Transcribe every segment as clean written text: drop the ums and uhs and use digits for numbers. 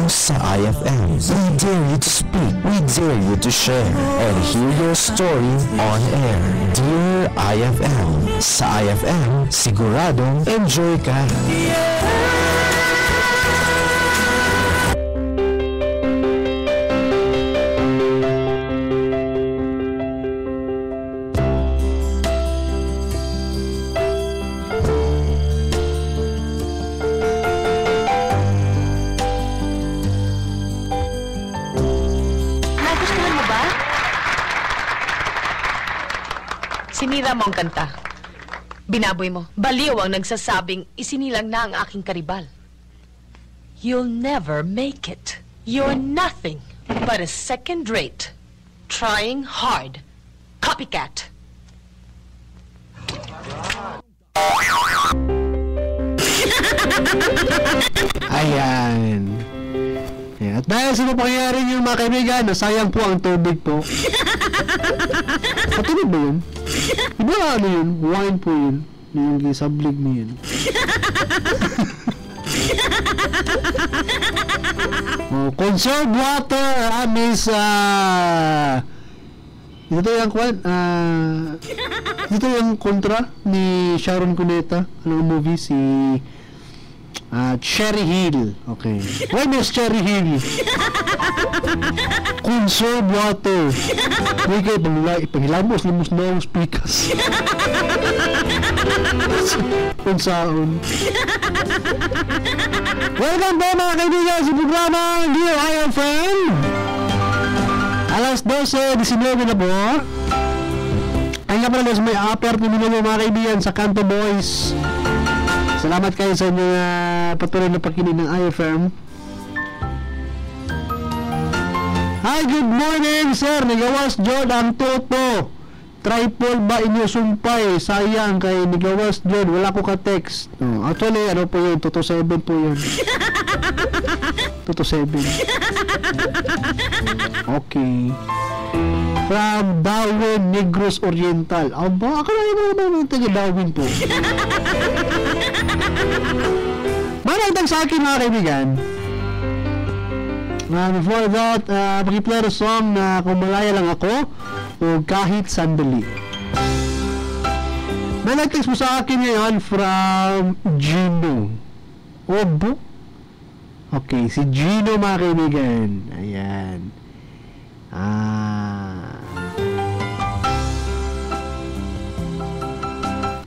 sa IFM. We dare you to speak, we dare you to share, and hear your story on air. Dear IFM, sa IFM, siguradong enjoy ka. Sinira mo ang kanta. Binaboy mo. Baliw ang nagsasabing isinilang na ang aking karibal. You'll never make it. You're nothing but a second-rate, trying hard, copycat. Ayan. At dahil sa pangyayari niyo mga kaibigan, nasayang po ang tubig po. Patuloy ba yun? Diba ano yun? Wine po yun. Yung sablig mo yun. Conserve water, Miss ito yung kontra ni Sharon Cuneta. Anong movie? Si Cherry Hill. Okay. Why Miss Cherry Hill? Conserve water. Hindi kayo ipaghilamos na ang speakers. Kung saan. Welcome po mga kaibigan sa programa Dear IFM. Alas 12:19 na po. Ay nga pala may upper na minuto mga kaibigan sa Kanto Boys. Salamat kayo sa inyong patuloy na pakinig ng IFM. Hi, good morning, sir. Nigawas Jod ang Toto. Triple ba inyo sumpay? Sayang kay Nigawas Jod. Wala ko ka-text. Oh, actually, ano po yun? Toto 7 po yun. Toto 7. Okay. From Darwin, Negros Oriental. Aba, ako na yung taga Darwin po. Managdag sa akin mga kaibigan. Before that, pakiplay na song na Kung Malaya Lang Ako o Kahit Sandali. May nag-text mo sa akin ngayon from Gino. Obo? Okay, si Gino mga kaibigan. Ayan.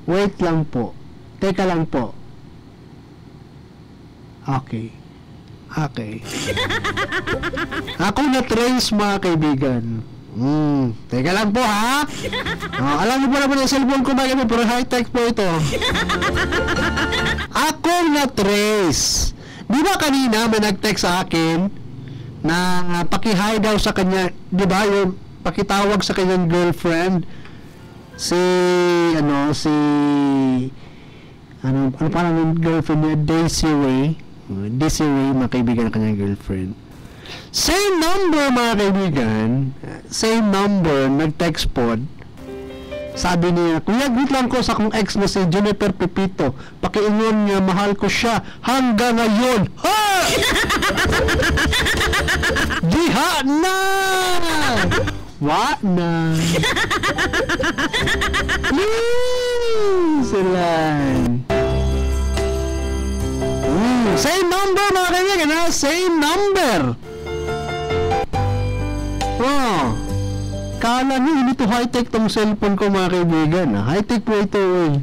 Wait lang po. Teka lang po. Okay. Okay. Ako na-trace mga kaibigan. Teka lang po ha. Alam niyo po naman yung cellphone ko mga kaibigan, pero high-tech po ito. Ako na-trace. Di ba kanina may nag-text sa akin na paki-hi daw sa kanya, di ba yung pakitawag sa kanyang girlfriend ano parang yung girlfriend niya, Desiree, mga kaibigan ng kanyang girlfriend. Same number mga kaibigan, same number, nag-text pod. Sabi niya, kuya, greet lang ko sa akong ex na si Jennifer Pepito. Pakiingon niya, mahal ko siya hanggang ngayon. Ha! Diha na! Wa na! Silan. Same number mga kaibigan, ha? Same number. Oh. Kala niyo, hindi to high-tech tong cellphone ko mga kaibigan. High-tech po ito eh.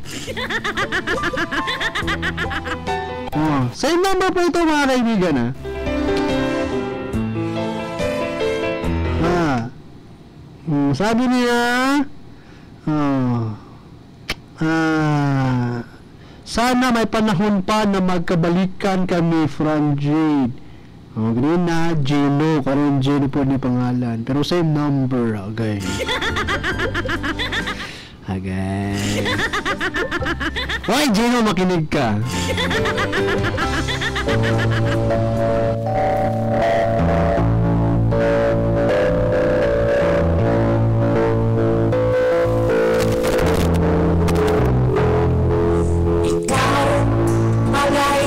Oh, same number po ito mga kaibigan ha. Sabi niya, sana may panahon pa na magkabalikan kami, Frank Jade. Ganun na, Gino. Karoon Gino po ni pangalan. Pero same number. Okay. Okay. Why, Gino, makinig ka. Ikaw, malay,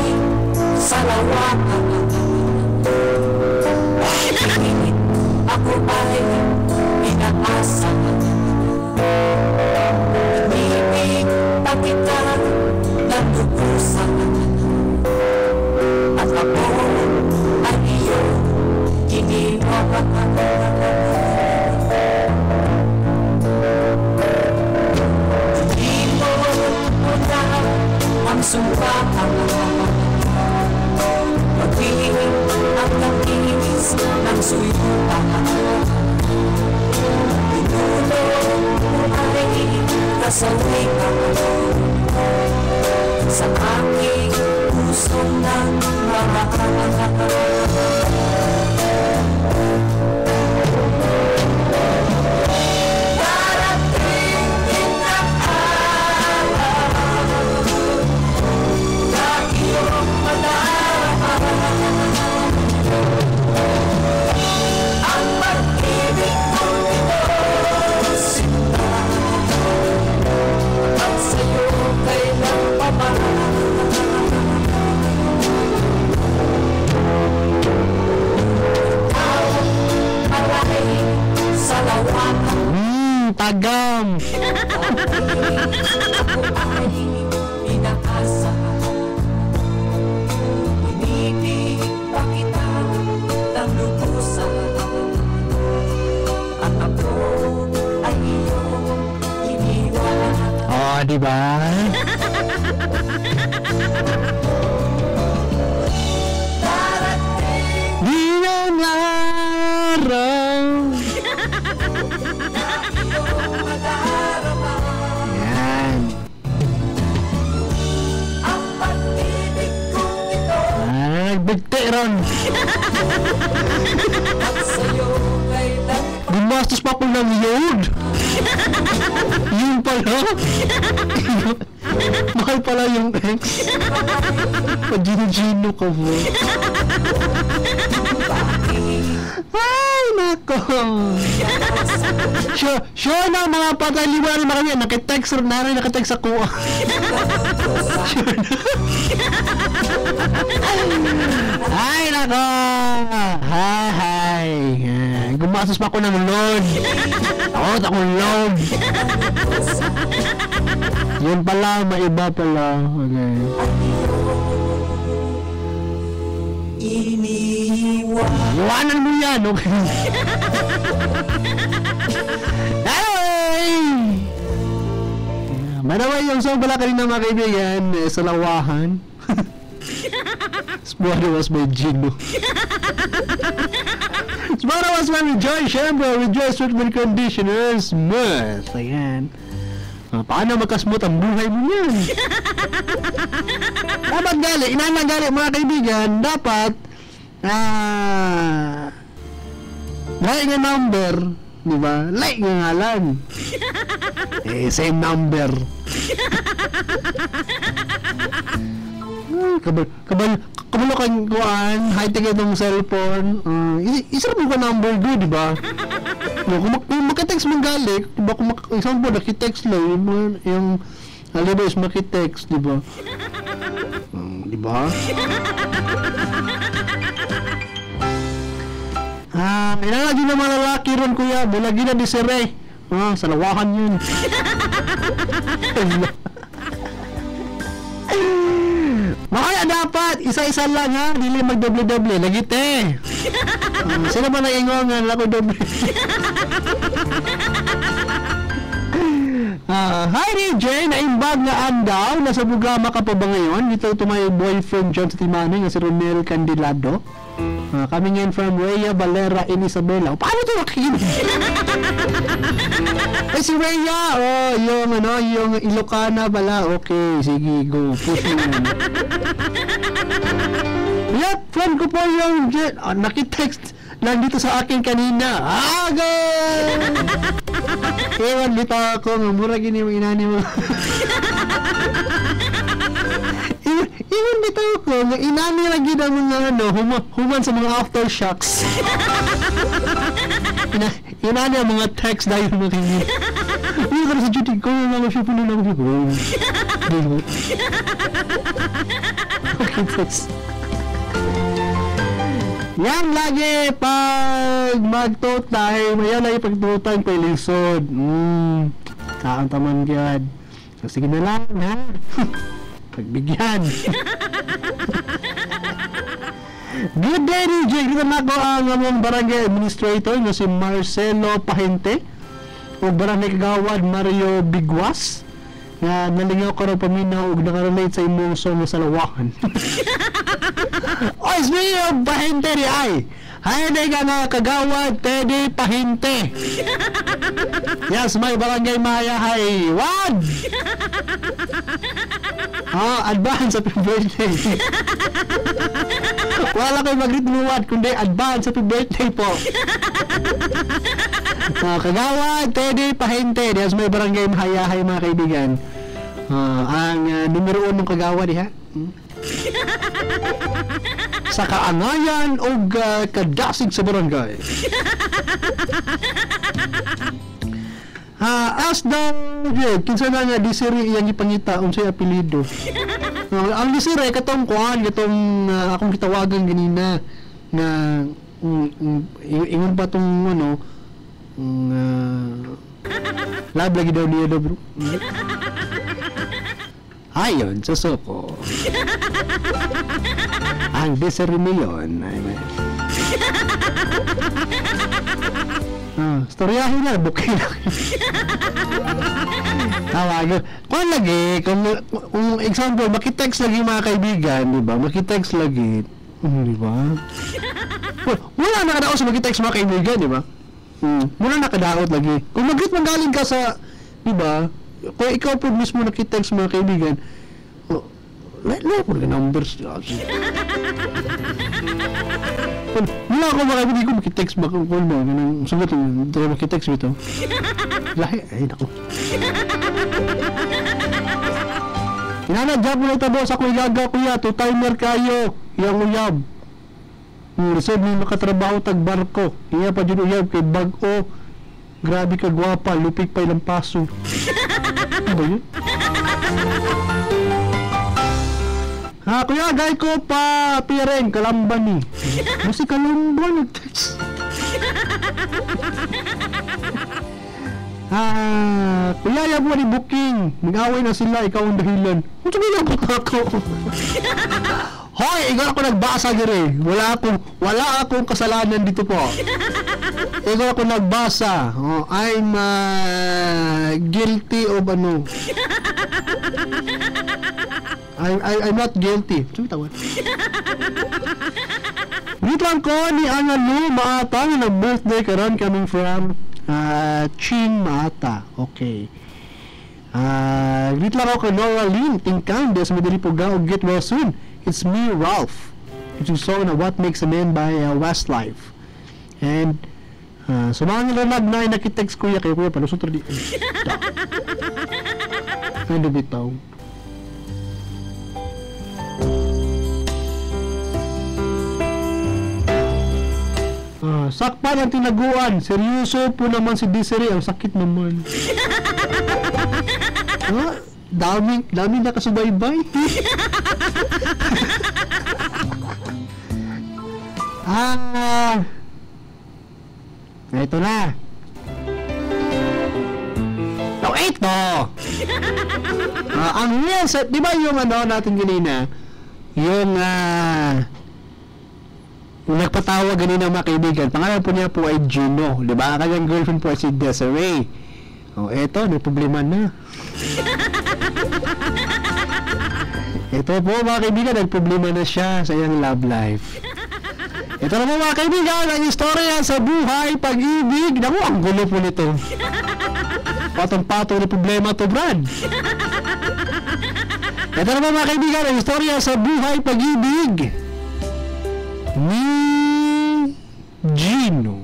salawat. ng suyuta. Pinuno ay kasawi ka sa aking pusong ng darating din ang araw na iyong madarama ang pag-ibig kong ito, sinta at sa'yo kailan pa ba ikaw alay sa lawakan. Tagam! Ako ay pinakasa, pinipig pa kita ng lubusan, at ako ay iyong iniwan. Oh, di ba? Darating Di ng araw. iyong madarama Yan. ang pag-ibig kong ito, Nagbigti ron. at sa'yo kailan Gumastos pa ako ng load. Yun pala. Mahal pala yung ex. Pagino-gino ka mo. Ay, nako. Sure na mga pataliwan mga kanya. Nakitext na rin, nakitext ako. Sure na. Ay, nako. Hi. Gumastos pa ako ng load. Takot akong load. Yun pala, maiba pala. Okay. iniwan. Iwanan mo yan, okay? Hey! Manaway yung song pala kanina mga kaibigan, sa lawahan. Smara was my Gino. Smara was my Rejoice, syempre, Rejoice Treatment Conditioner, smooth. Ayan. Paano magkasmooth ang buhay mo yan? Dapat inanagali mga kaibigan, dapat like nga number, di ba? Like nga ngalan. Same number. Kabalo kang kuan, high-tech itong cellphone. Isa mo ka number good, di ba? Kung makitext mong galik, di ba? Kung example, nakitext lang, yung halibos makitext, di ba? Di ba? Ilalagi na mga lalaki ron, kuya. Bulagi na di sere. Sa lawakan yun. Makaya dapat, isa-isa lang ha. Dili mag-doble-doble. Lagite. Sino ba nag-ingongan? Lako doble. Hi DJ, naimbag nga andaw. Nasa Bugama ka pa ba ngayon? Dito to my boyfriend John sa Timano, nga si Romel Candilado. Coming in from Rhea Valera in Isabela. Paano ito nakikinig? Si Rhea, yung Ilocana pala. Okay, sige, go. Push mo yan. Yup, friend ko po yung nakitext lang dito sa akin kanina. Agad! Ewan dito ako, mura gini mo inani mo. Ewan dito ako, inani lagi na mga human sa mga aftershocks. Inani ang mga text dahil mo kanina. Hindi ka na sa duty ko, lang siya puno lang siya ko. Okay, text. Yan lagi pag magtutay, mayan lagi pagtutay kay lisod. Saan taman gyud. So sige na lang ha. Pagbigyan. Good day DJ, kita na ko ang among barangay administrator nga si Marcelo Pahente o barangay kagawad Mario Bigwas nga nalingaw ka rin paminaw ug nakarelate sa imong song sa lawakan. Oy, Mario Pahente ri ay. Hay ka nga kagawad, Teddy Pahinte. Yes, may barangay Mayahay. Wad! Advance happy birthday. Wala kayo mag-ritmuwad, kundi advance happy birthday po. Kagawad, Teddy Pahinte. Yes, may barangay Mayahay mga kaibigan. Ang numero 1 ng kagawad, ha? Sa kaangayan o kadasig sa barangay. As daw, kinsa na nga disiri iyang ipangita unsay apelyido. Ang disiri katong kuan, katong akong kitawagan ganina na ingon pa tong ano, lab lagi daw niya daw bro. Ayon sa Soko. Ang Desermilyon. Storyahin na, bukay na. Tawag. Kung lagi, kung example, makitext lagi mga kaibigan, di ba? Makitext lagi. Di ba? Wala nakadaot sa makitext mga kaibigan, di ba? Wala nakadaot lagi. Kung mag-greet magaling ka sa, di ba? Kung ikaw po mismo nakitext mga kaibigan, lahat po na numbers. Wala ako mga kaibigan ko makitext ba kung mo, sagot yung makitext ito. Lahi, ay naku. Inanadya po na ito boss, ako ilaga kuya, 2 timer kayo, iyang uyab. Reserve mo makatrabaho tag barko, iya pa dyan uyab kay bag-o. Grabe ka gwapa, lupig pa ilang paso. Ano ba yun? Kuya, gay ko pa piring, kalamban ni. Kasi kalamban, nag-text. Kuya, yan mo ni booking. Mag-away na sila, ikaw ang dahilan. Ano sabihin ako? Hoy, ikaw ako nagbasa gire. Wala akong kasalanan dito po. Ikaw ako nagbasa. I'm guilty of ano. I'm not guilty. Sumitawan. Wait lang ko ni Angalo Maata na birthday karon coming from Chin Maata. Okay. Wait lang ako kay Laura Lynn Tingkang des madali po ga og get well soon. It's me, Ralph. It's yung song na What Makes a Man by Westlife. And so mga nilalag na nakitext kuya kayo kuya palusot rin. Ano bitaw? Sakpan ang tinaguan. Seryoso po naman si Desiree. Ang sakit naman. Daming nakasubaybay. Ito na. Ito. Ang real set, di ba yung ano natin ganina? Yung nagpatawa ganina mga kaibigan. Pangalan po niya po ay Juno. Di ba? Ang kanyang girlfriend po ay si Desiree. Eto, may problema na. Ito po mga kaibigan, nagproblema na siya sa iyang love life. Ito na po mga kaibigan, ang istorya sa buhay, pag-ibig. Naku, ang gulo po nito. Patong-patong na problema to, Brad. Ito na po mga kaibigan, ang istorya sa buhay, pag-ibig ni Gino.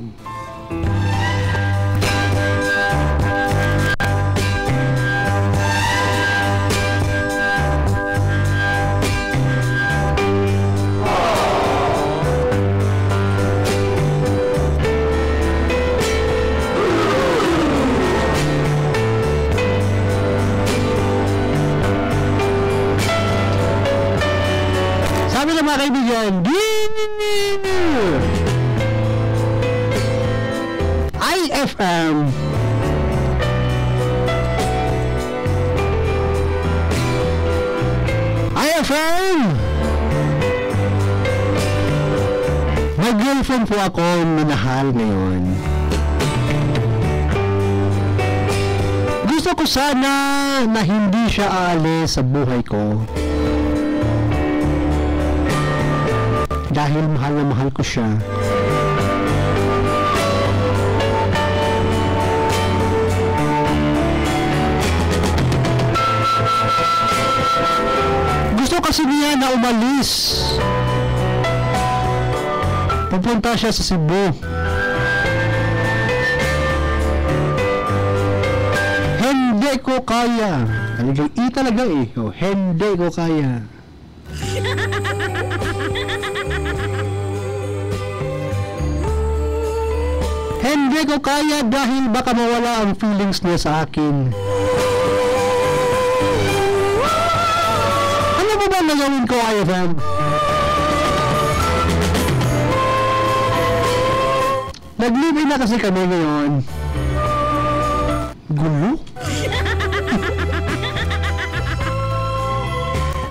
Sabi na mga kaibigan, IFM may girlfriend po ako minahal ngayon. Gusto ko sana na hindi siya aalis sa buhay ko. Dahil mahal na mahal ko siya. kasi niya na umalis. Pupunta siya sa Cebu. Hindi ko kaya. Talagang talaga eh. Oh, hindi ko kaya. Hindi ko kaya dahil baka mawala ang feelings niya sa akin. Ano ba ba nagawin ko, IFM? Nag-live-in na kasi kami ngayon. Gulo?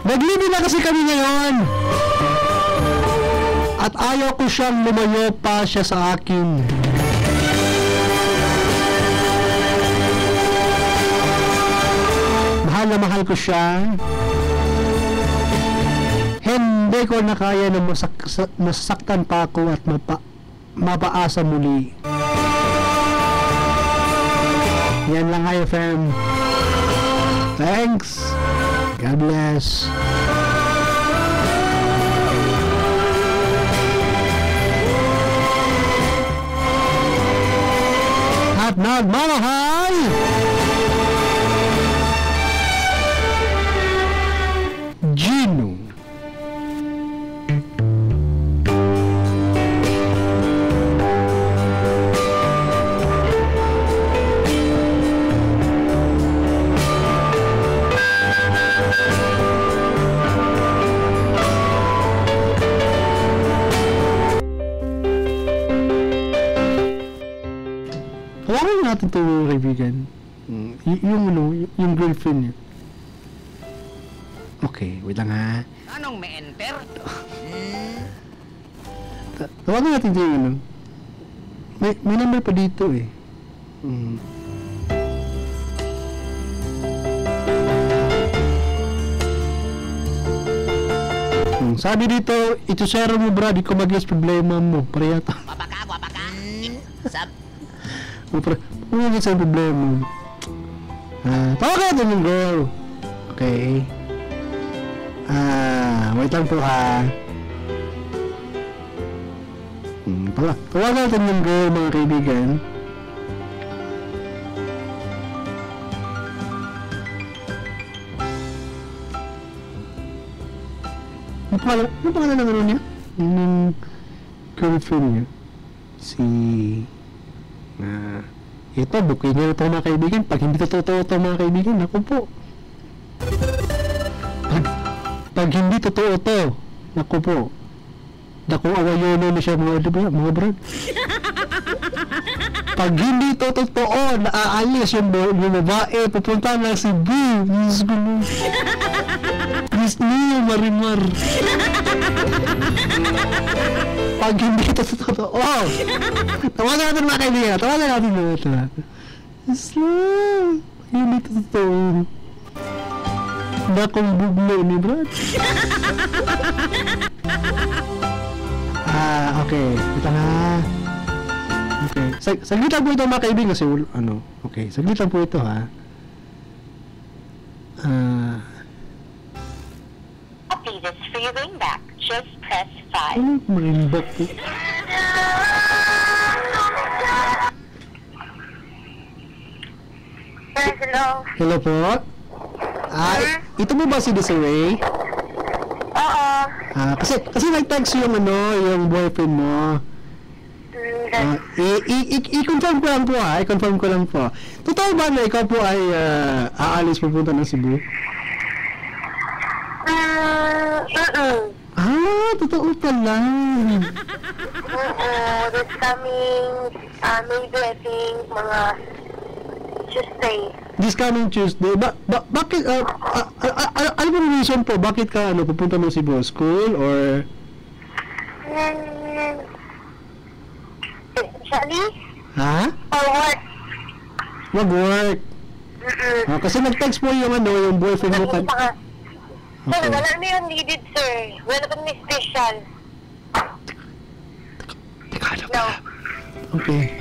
Nag-live-in na kasi kami ngayon. At ayaw ko siyang lumayo pa siya sa akin. Mahal na mahal ko siya. Hindi ko na kaya na masaktan pa ako at mapaasa muli. Yan lang, IFM. Thanks. God bless. At nagmamahal Gino. Hawakan natin ito, kaibigan. Yung girlfriend niya. Okay, wait lang ha. Anong may enter? Tawagan natin ito yung May number pa dito eh. Sabi dito, ito share mo bro, di ko mag-guess problema mo. Parehata. Guwapa ka? Ano sa problema? Tawagan natin yung girl. Okay. Wait lang po ha. Tawagan natin yung girl, mga kaibigan. Ano pangalan ng ano niya? Yung girlfriend niya. Ito, bukin niya na ito mga kaibigan. Pag hindi totoo ito mga kaibigan, ako po. Pag hindi totoo ito, ako po. Dakong awayono na siya mga brad. Pag hindi ito totoo, naaalis yung babae, pupunta na si B. Miss niyo, Marimar. Pag hindi ito totoo, tawagan natin mga kaibigan. Tawagan natin mga ito. Islam. Hindi ito totoo. Dakong buglo ni Brad. Okay. Ito na. Okay. Saglit lang po ito mga kaibigan kasi okay. Saglit lang po ito ha. Copy this for your ringback. Just press 5. Ano marimbak po? Hello. Hello po? Ito mo ba si Desiree? Oo. Kasi nag-text yung yung boyfriend mo. I-confirm ko lang po i-confirm ko lang po. Totoo ba na ikaw po ay aalis pupunta ng Cebu? Totoo pala. This coming, maybe I think mga Tuesday. This coming Tuesday? Bakit, ano ba yung reason po? Bakit ka pupunta ng Cebu? School or? Actually? Ha? For work. Mag-work. Kasi nag-text po yung boyfriend mo. Sir, wala na yung needed, sir. Wala pa may special. No. Okay.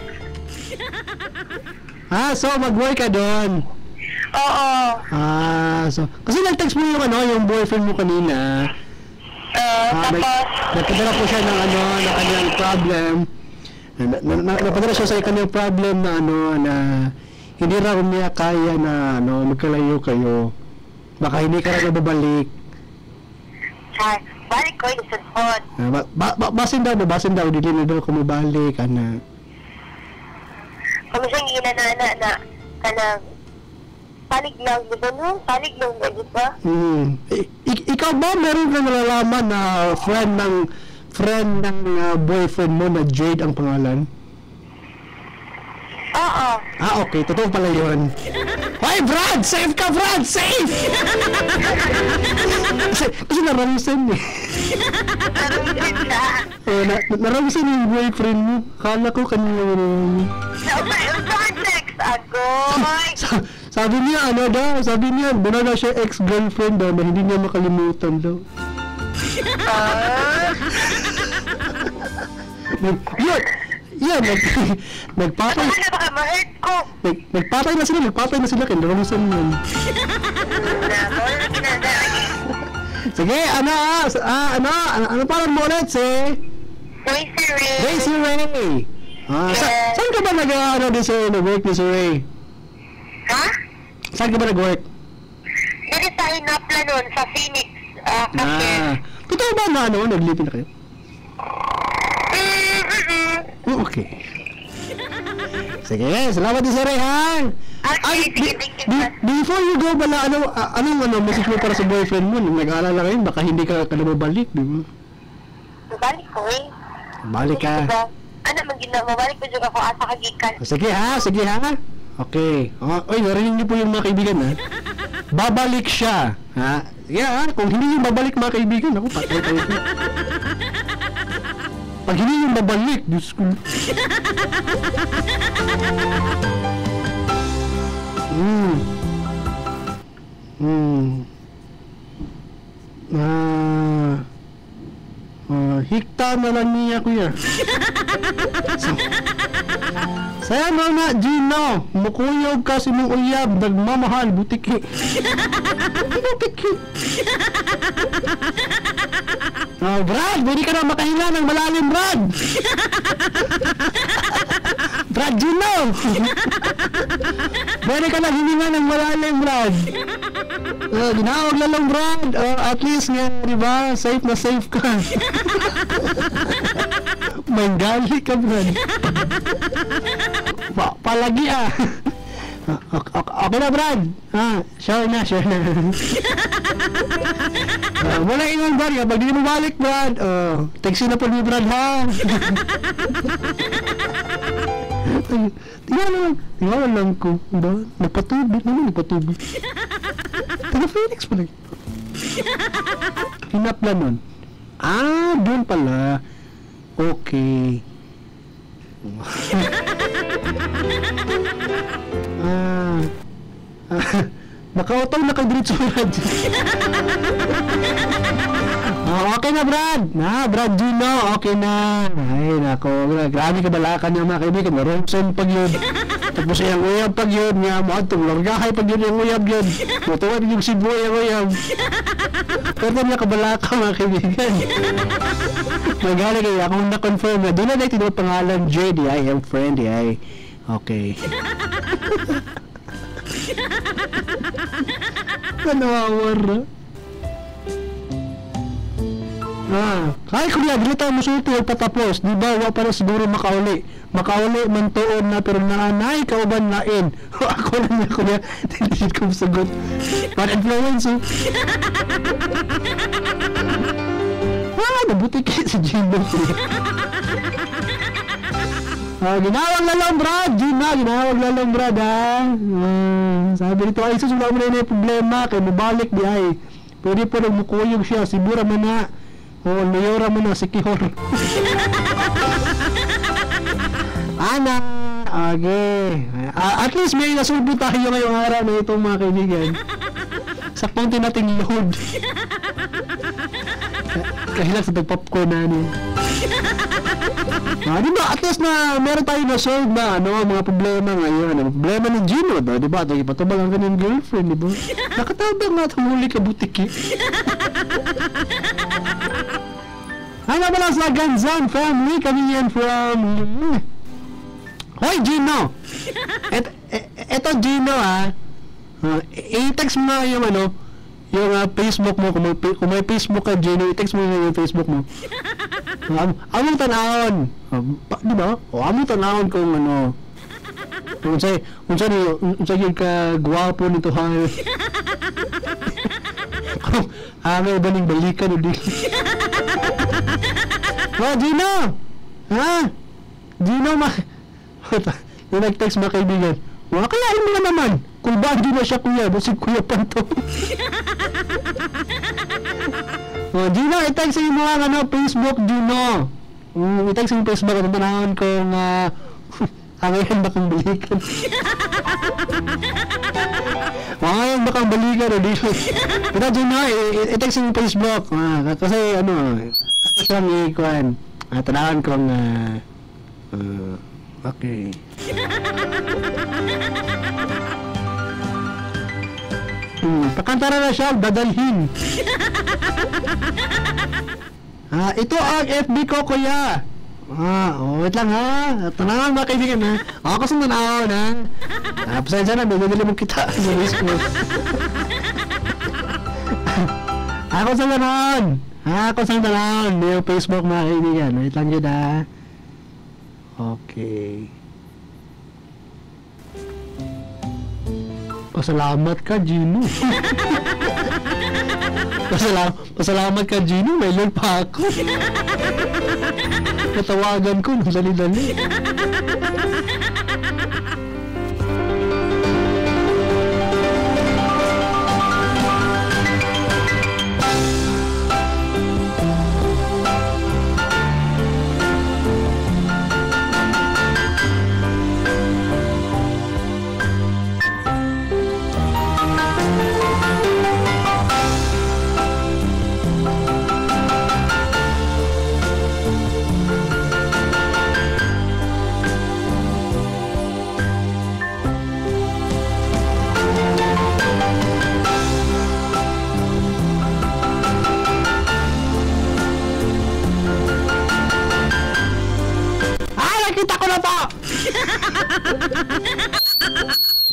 So mag-work ka doon? Oo. So, kasi nag-text mo yung yung boyfriend mo kanina. Tapos, Nagpadala po siya ng ng kanyang problem. Napadala siya sa kanyang problem na hindi raw niya kaya na magkalayo kayo. Baka hindi ka rin nababalik. balik ko yung sudpod. Basin daw, dili na daw kumabalik, Kami siyang ginana na kanang palig lang, di ba no? Palig lang, di ba? Ikaw ba meron kang nalalaman na friend ng boyfriend mo na Jade ang pangalan? Oo. Okay. Totoo pala yun. Hoy, Brad! Safe ka, Brad! Safe! kasi naramsan eh. Naramsan siya. Naramsan yung boyfriend mo. Kala ko kanina mo. Text ako. Sabi niya, doon na siya ex-girlfriend daw na hindi niya makalimutan daw. Yan, nagpatay. Ano baka ma-hurt ko? Nagpatay na sila, kaya naramsan yun. Sige, ano parang mo ulit, Ray si Ray. Saan ka ba nag-work ni si Ray? Ha? Saan ka ba nag-work? Dito sa Inapla nun, sa Phoenix. Kasi... Totoo ba na naglipin na kayo? Okay. Sige, salamat din sa Ray, ha? Okay, sige. Before you go pala, anong message mo para sa boyfriend mo? Nag-aalala kayo, baka hindi ka mabalik, di ba? Mabalik ko eh. Balik ka. Ano, mabalik ko dyan ako asa kagikan. Sige ha. Okay. Narinig niyo po yung mga kaibigan, ha? Babalik siya, ha? Yeah, kung hindi yung babalik mga kaibigan, ako patay tayo. Pag hindi yung babalik, Diyos ko. Hikta na lang niya, kuya. Saya mo na, Gino. Mukuyog ka si mong uyab. Nagmamahal, butiki. Butiki. Brad, pwede ka na makahinga ng malalim, Brad. Brad, Gino. Pwede ka na hininga ng malalim, Brad. Ginawag na lang, Brad. At least nga, di ba? Safe na safe ka. Manggali ka, Brad. Palagi Okay na, Brad. Sure na. Wala ingon, Brad. Kapag di mo balik, Brad, text na po ni Brad, ha? Tingnan lang ko. Ba? Nagpatubig. Taga Phoenix pala. Hinapla nun. Doon pala. Okay. Nakautaw na kag-diretso, Brad. Okay na, Brad. Brad Gino, okay na. Ay, nako. Grabe ka balakan yung mga kaibigan. Narumson pag yun. Tapos yung uyab pag yun. Nga mo, itong largahay pag yun yung uyab yun. Mutuwan yung Cebu yung uyab. Pero na kabalaka mga kaibigan. Magaling kayo. Akong na-confirm na. Doon na natin yung pangalan JD. I am friend. Okay. Kanawar. Ay, kuya, dili tayo musulti o patapos. Di ba, wa para siguro makauli man tuon na, pero naanay, kauban lain. Ako lang niya, kuya, tinisid kong sagot. Pan-influence, nabuti kayo si Gino, kuya. Ginawag na lang, Brad. Ginawag na lang, Brad, ha. Sabi nito, ay, susula mo na yung problema, kaya mabalik di ay. Pwede po nagmukuyog siya, sibura mo na. Mayora mo na, sikihor. Okay. At least may nasulbo tayo ngayong araw na itong mga kaibigan. Sakpang tinating load. Kahilang sa pag-popcorn na Di ba? At least na meron tayo na-solve na mga problema ngayon. Ang problema ni Gino, di ba? Ito ipatubag ang kanyang girlfriend, di ba? Nakatabang nga at huli ka butiki. Ano ba lang sa Ganzan family? Kami yan from... Hoy, Gino! Eto, Gino, i-text mo nga yung Facebook mo. Kung may Facebook ka, Gino, i-text mo yung Facebook mo. Among tanahon. Di ba? Among tanahon kung kung sa'yo ka gwapo nito, ha? Kung may baling balikan o di. Gino! Ha? Gino, yung nag-text mga kaibigan. Kalain mo na naman. Kung ba di na siya kuya, basig kuya Panto. Gino, i-text sa mo ang Facebook, Gino. I-text sa yung Facebook at tanahon kung ngayon bakang balikan. Ngayon bakang balikan o di. Ito, Gino, i-text sa yung Facebook. Kasi kasi lang i-kuhan. Tanahon kung okay. Pakantara na siya, dadalhin. Ito ang FB ko, kuya. Wait lang ha. Tanangan ba kaibigan ha? Ako sa tanahon ha. Pasensya na, bigyan mo kita sa Facebook. Ako sa tanahon. Ako sa tanahon. May Facebook mga kaibigan. Wait lang yun ha. Okay. Pasalamat ka, Gino. Pasalamat ka, Gino. May load pa ako. Katawagan ko, dali-dali.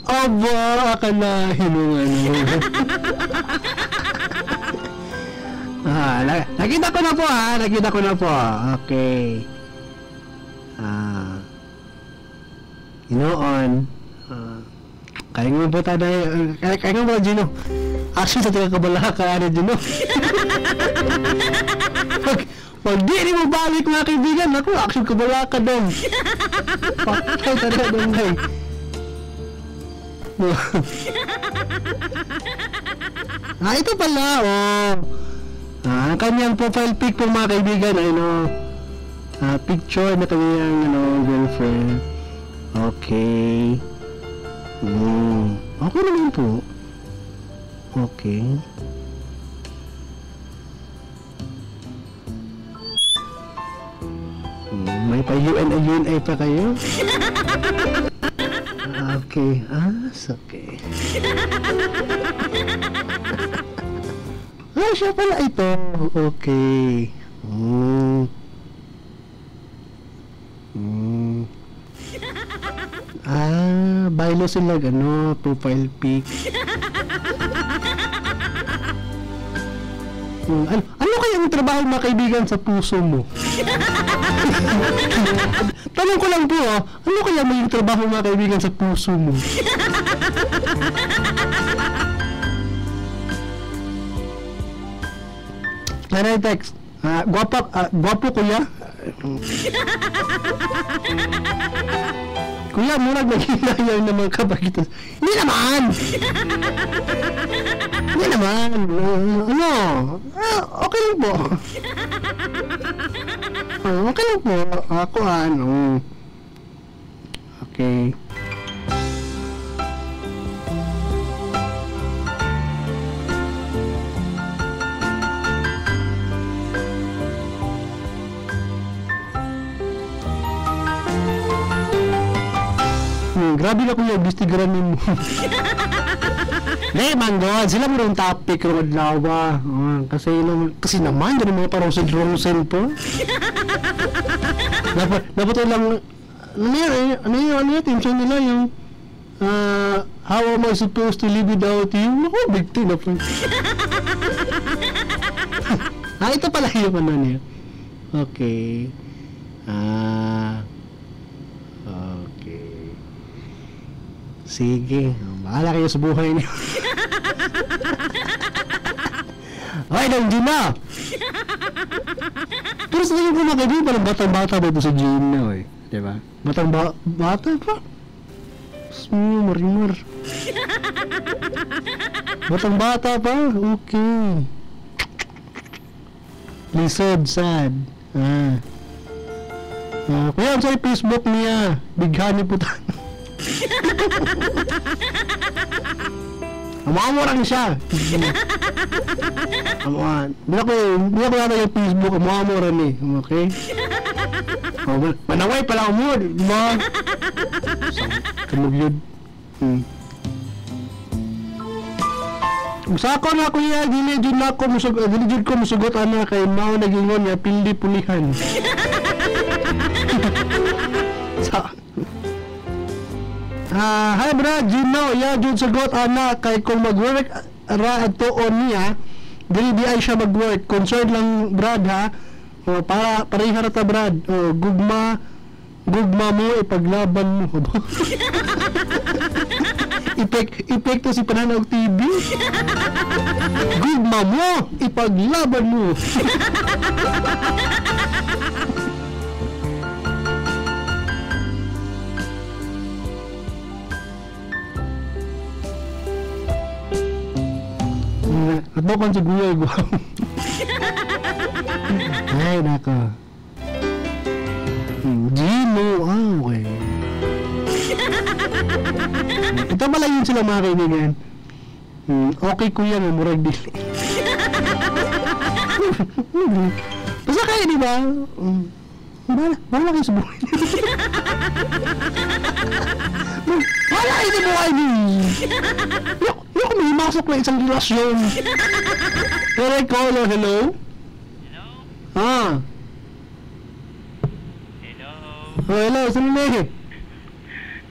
Aba, akalahin mo nakita ko na po nakita ko na po. Okay. Ginoon. Kaya nga po tayo, kaya nga po, Gino. Actually, sa taga-kabala ka, Gino. Pag di mo balik mga kaibigan, ako, actually, kabala ka doon. Patay talaga doon, guys. Ito pala, ang kanyang profile pic po mga kaibigan ay picture na kanyang girlfriend. Okay. Okay naman po. Okay. May pa-UNA pa kayo? Okay. Okay. Siya pala ito. Okay. Baylo sila profile pic. Ano kaya ang trabaho mga kaibigan sa puso mo? Tanong ko lang po ano kaya may trabaho mga kaibigan sa puso mo? Text. Gwapo kuya? Kuya, murag naghilayaw ng mga kabagitan. Hindi naman! Hindi naman. Okay lang po. Okay lang po. Ako Okay. Grabe na kuya, bistigaran mo. Hey, manggod, sila mo rin topic ng adlawa. Kasi naman, doon yung mga parosel po. Dapat lang, ano yung tension nila yung how am I supposed to live without you? Naku, big thing na po. Ito pala yung ano niya. Okay. Okay. Sige. Bahala kayo sa buhay niyo. Okay, nandiyan na. Pero sa tingin ko mga parang batang-bata ba ito sa Gino eh. Diba? Batang-bata pa. Marimar. Batang-bata pa? Okay. Lisod, sad. Kuya, ang sa'yo Facebook niya. Bighani po tayo. Amuamurang siya. Amuan. Bila ko yata yung Facebook. Amuamurang eh. Okay? Manaway pala mo. Diba? Kamog yun. Usako na kuya. Dili jud ko musugot ana kay mao nagingon niya pildi pulihan. Hi bro, Gino, jud sugot ana kay kung mag-work ra adto on niya, dili di ay siya mag-work. Concerned lang Brad ha. Para pareha ra ta Brad. Gugma mo ipaglaban mo. Epekto si Pananaw TV. Gugma mo ipaglaban mo. At mo kan si Guya Guam. Ay, nako. Gino, okay. Ito pala yun sila mga kaibigan. Okay kuya nga, murag dili. Basta kayo, di ba? Bahala kayo sa buhay. Bahala kayo sa buhay niyo. Yung may masok na isang relasyon. Pero ikaw, hello? Hello? Hello? Hello, saan na eh?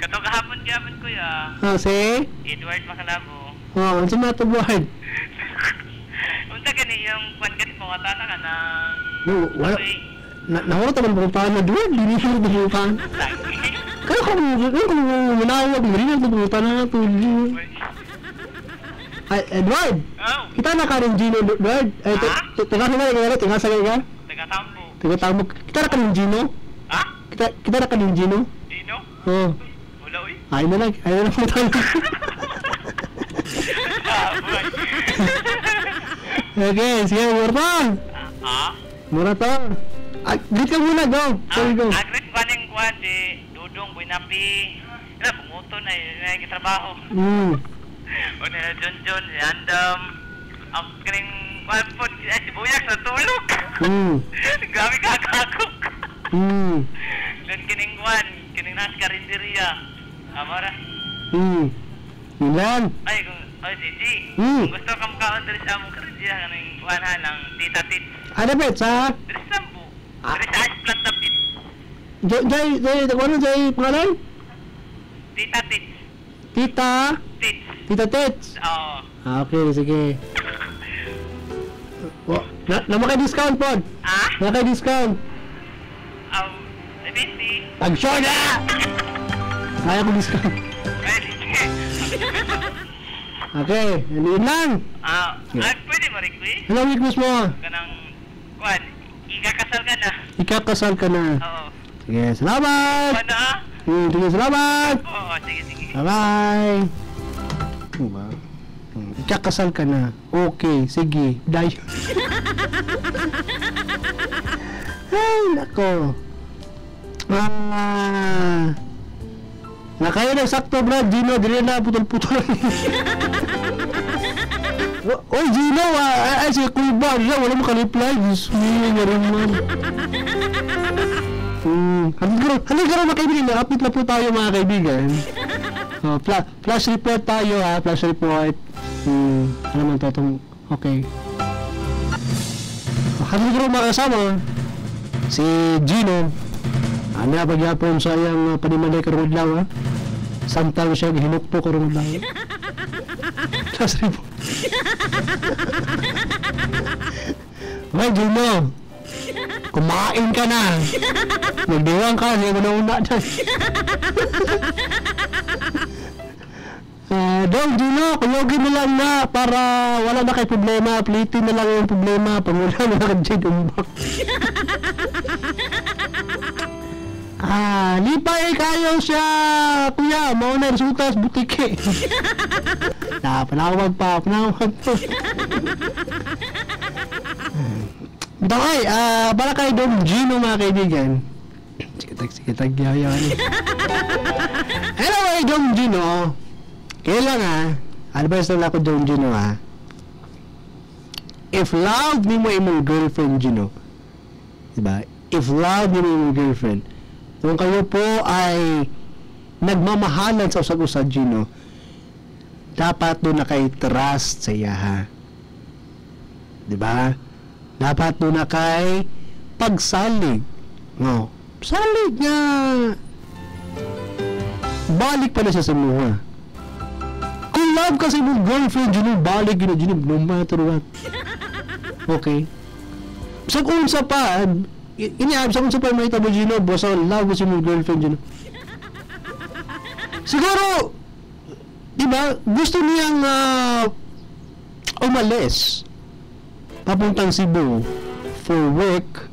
Kato kahapon kuya. Si? Edward Makalabo. Ano sa mga tubuhan? Unta gani yung kwankat mo katana ka na... Wala. Nawala taman pupuntahan na doon. Hindi siya pupuntahan. Kaya kung manawag mo rin ang pupuntahan na ito. Ay, Edward! Kita na ka rin Gino, Edward? Tingasagay ka? Tingasagay ka? Taga-tambo. Taga-tambo. Kita na ka rin Gino? Ha? Kita na ka rin Gino? Gino? Oo. Wala uy. Ay na lang pumuntahan. Okay, sige, Murta! Murta! Greet ka muna, go! Sorry, go! Greet ba niyang kwan si Dudong Buinapi? Bunguto na yung trabaho. O na John, si Andam. Ang kaning kwan po, si Buyak sa tulog. Grabe kakakok. Dan kining kwan, kining nasa karinderya. Amara. Milan! Ay, Gigi. Kung gusto ka makaon dali sa among karinderya, kaning kwan ha, ng Tita Tits. Ano bet, sa? Dali sa ambo. Dali sa Ice Plant na Pit. Jay, pangalan? Tita Tits. Tita Tits? Oo. Okay, sige. Namaka-discount po. Namaka-discount. Busy. Pag-show na! Kaya ko discount. Okay, yun lang. Pwede mo rin, Kuy? Hello, weakness mo. Kanang, kwan, ikakasal ka na. Ikakasal ka na. Oo. Sige, salamat! Ano ha? Sige, salamat! Oo, sige. Bye-bye! Ikakasal ka na. Okay, sige. Dayo. Ay, nako. Nakaya na sakto, Brad. Gino, dili na putol-putol. Oy, Gino, ay, si Kulba. Wala mo ka-reply. Hindi nga rin man. Halika rin mga kaibigan. Update na po tayo mga kaibigan. Flash report tayo ha, flash report. Ano man to itong, okay. Kami ko mga kasama, si Gino. Ano na pagyapon sa iyang panimalay karong adlaw ha. Samtang siya hinukto karong adlaw. Flash report. Well, Gino, kumain ka na. Magdiwang ka, siya una-una dyan. Dong, Gino, kulogin mo lang na para wala na kayo problema. Plitin na lang yung problema pag wala na ka-jade umbak. Lipay kayo siya, kuya. Mauna resulta sa butike. Panawag pa. Dangay, para kay Dong Gino mga kaibigan. Sige, tag-yayaw. Anyway, Dong Gino, kailan advice lang ako Dong Gino if love ni mo imong girlfriend Gino, diba? If love ni mo imong girlfriend, kung kayo po ay nagmamahalan sa usag-usag Gino, dapat doon na kay trust sa iya ha, diba? Dapat doon na kay pagsalig, no? Salig nga balik pa na siya sa muha. Kung love kasi mong girlfriend Gino, balik Gino, no matter what. Okay? Sa unsa pa sa unsa pa may tabo Gino, bosa love kasi mong girlfriend Gino. Siguro diba, gusto niyang umalis papuntang Cebu for work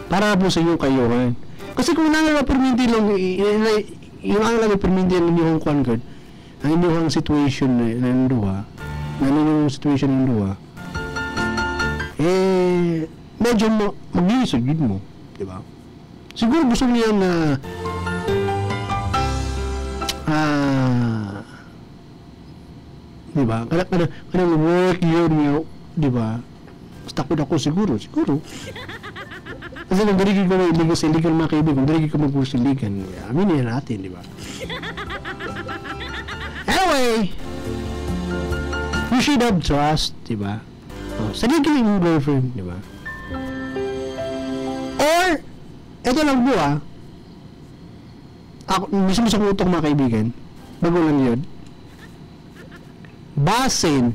para po sa iyo kayuhan. Kasi kung perminti lang yung ang lang perminti ang inyong kwan gud, ang inyong situation ng duha, yung situation ng duha, medyo mag-iisog gid mo, di ba? Siguro gusto niya na di ba? Kanang work yun niyo, di ba? Basta ako siguro. Kasi kung darigin ko illegal mga kaibigan, kung darigin ko mag-iligan, aminin natin, di ba? Anyway, you should have trust, di ba? Saligin yung girlfriend, di ba? Or, eto lang po ako, mismo sa utong mga kaibigan, bago lang yun, basin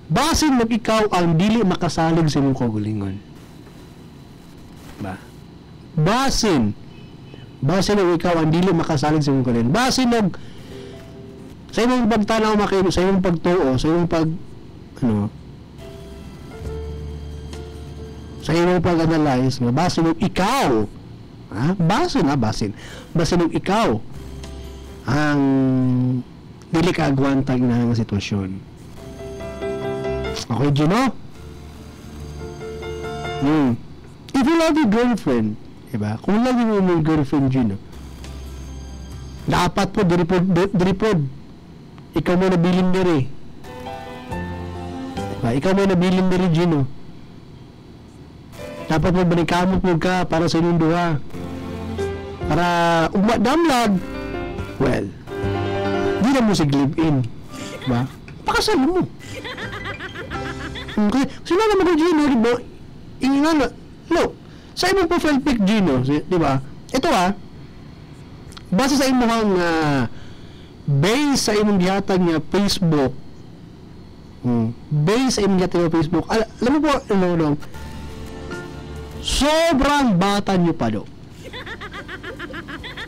mag ikaw ang dili makasalig sa imong kaugalingon. Ba? Basin og ikaw ang dili makasalig sa imong kaugalingon. Basin og sa imong pagtanaw makino, sa imong pagtuo, sa imong sa imong pag-analyze, basin og ikaw. Basin og ikaw ang dili ka agwantag na nga sitwasyon. Okay, Gino? If you love your girlfriend, diba? Kung love mo yung girlfriend, Gino, dapat po, diripod. Ikaw mo nabilin diri. Diba? Ikaw mo nabilin diri, Gino. Dapat mo balikamot mo ka para sa inyong duha. Para umadamlag. Well, di na mo sig live-in. Diba? Pakasal mo. Sino naman ko Gino, diba? Ingin no, sa imong profile pic Gino, diba? Ito base sa imong base sa imong gihatag nga Facebook, base sa imong gihatag nga Facebook, alam mo po, sobrang bata nyo pa do.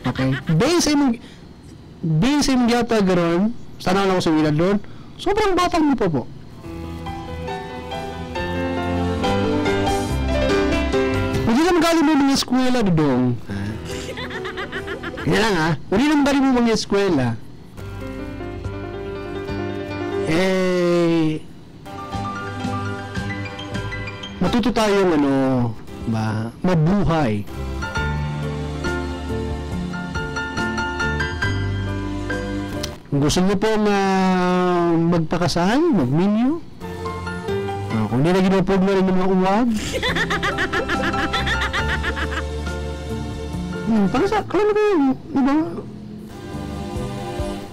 Okay? Base sa imong gihatag ron, sana lang ko sa wilad doon, sobrang bata nyo pa po. Hindi naman galing mo mga eskwela dodong. Hindi lang hindi naman galing mo mga eskwela. Matuto tayong mabuhay. Kung gusto nyo pong magpakasal, mag-menu, kung hindi na ginapog na rin ng mga uwag, Para sa, alam mo kayo, di ba?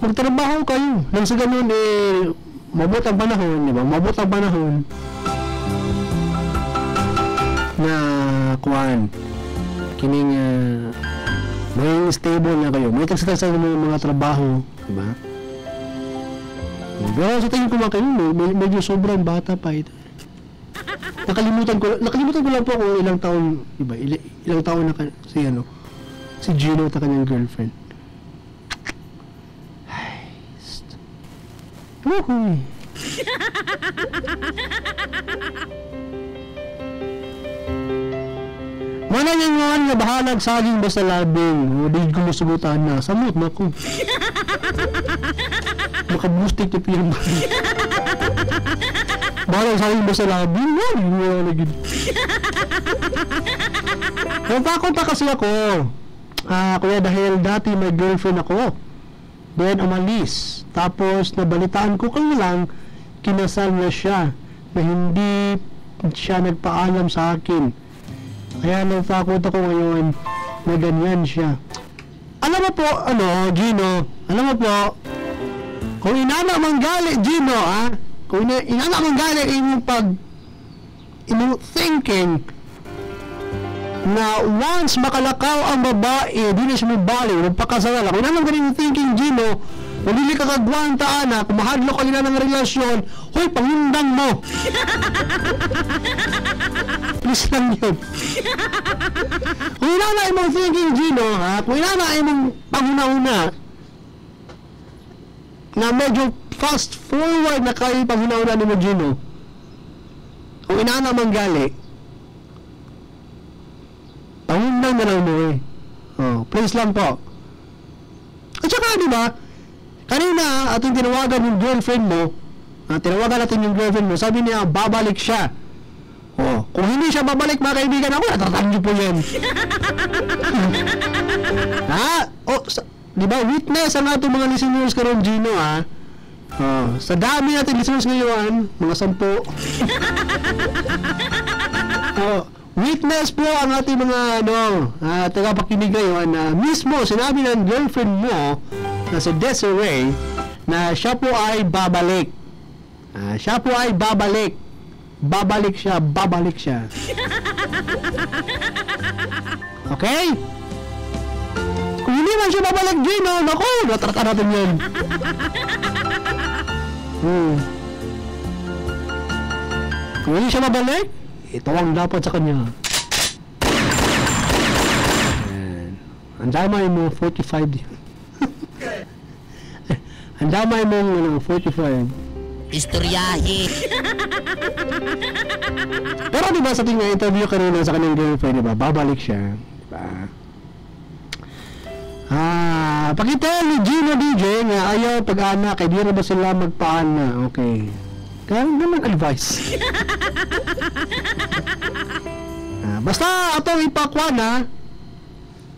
Magtrabaho kayo. Nang sa ganun, mabot ang panahon, di ba? Mabot ang panahon na kuhaan. Kining, may stable na kayo. May tagsatagsa ng mga trabaho, di ba? Pero sa tingin ko mga kayo, medyo sobrang bata pa ito. Nakalimutan ko lang po kung ilang taon, diba? Ilang taon na si Gino at kanyang girlfriend. Ay, uhuy. Mananyangan nga bahalag saging basta labing. O, di ko masubutan na. Samot na ko. Makabustik na pinang balik. Bahalag saging basta labing. Hindi mo lagi. Natakot pa kasi ako. Kuya, dahil dati may girlfriend ako. Then umalis. Tapos nabalitaan ko lang kinasal na siya. Na hindi siya nagpaalam sa akin. Kaya natakot ako ngayon na ganyan siya. Alam mo po, Gino, alam mo po, kung inana manggali, Gino, kung inana manggali imong thinking na once makalakaw ang babae, di na siya mabalik, magpakasala. Kung inana manggali yung thinking, Gino, hindi ka kagwanta na, kung mahadlo ka nila ng relasyon, hoy, pangundang mo. Please lang yun. Kung inana imong thinking, Gino, kung inana imong panguna-una, na medyo fast forward na kayo panguna-una ni mo, Gino, kung inana manggali, pangundang na lang mo please lang po. At saka, di ba, kanina, ating tinawagan yung girlfriend mo, tinawagan natin yung girlfriend mo, sabi niya, babalik siya. Kung hindi siya babalik, mga kaibigan, ako natatangyo po yan. Di ba, witness ang ating mga listeners karon, Gino, sa dami natin listeners ngayon, mga 10. Witness po ang ating mga, tagapakinig ngayon, na mismo, sinabi ng girlfriend mo, na si Desiree, na siya po ay babalik. Siya po ay babalik. Babalik siya. Okay? Kung hindi man siya babalik, Gino, naku, natrata natin yan. Kung hindi siya babalik, ito ang dapat sa kanya. Ang damay mo, 45. Ang damay mo, 45. Istoryahe. Pero diba sa tingin interview kanina sa kanyang girlfriend, diba, babalik siya, diba? Pakita ni Gino DJ nga ayaw pag-anak, di na ba sila magpaanak? Okay. Kaya naman advice. Basta atong ipakwan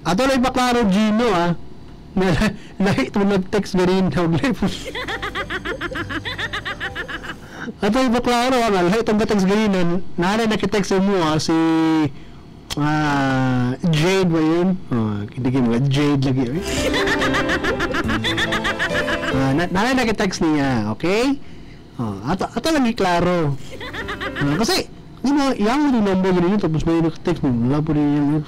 atong ipaklaro, Gino, lahi ito nag-text garin na ato iba klaro lahat ang gatang ganyan na nakitext mo si Jade ba yun? Hindi mga Jade lagi na nakitext niya, okay? Ato lang iklaro kasi di mo yung number ganyan tapos may nakitext mo wala po rin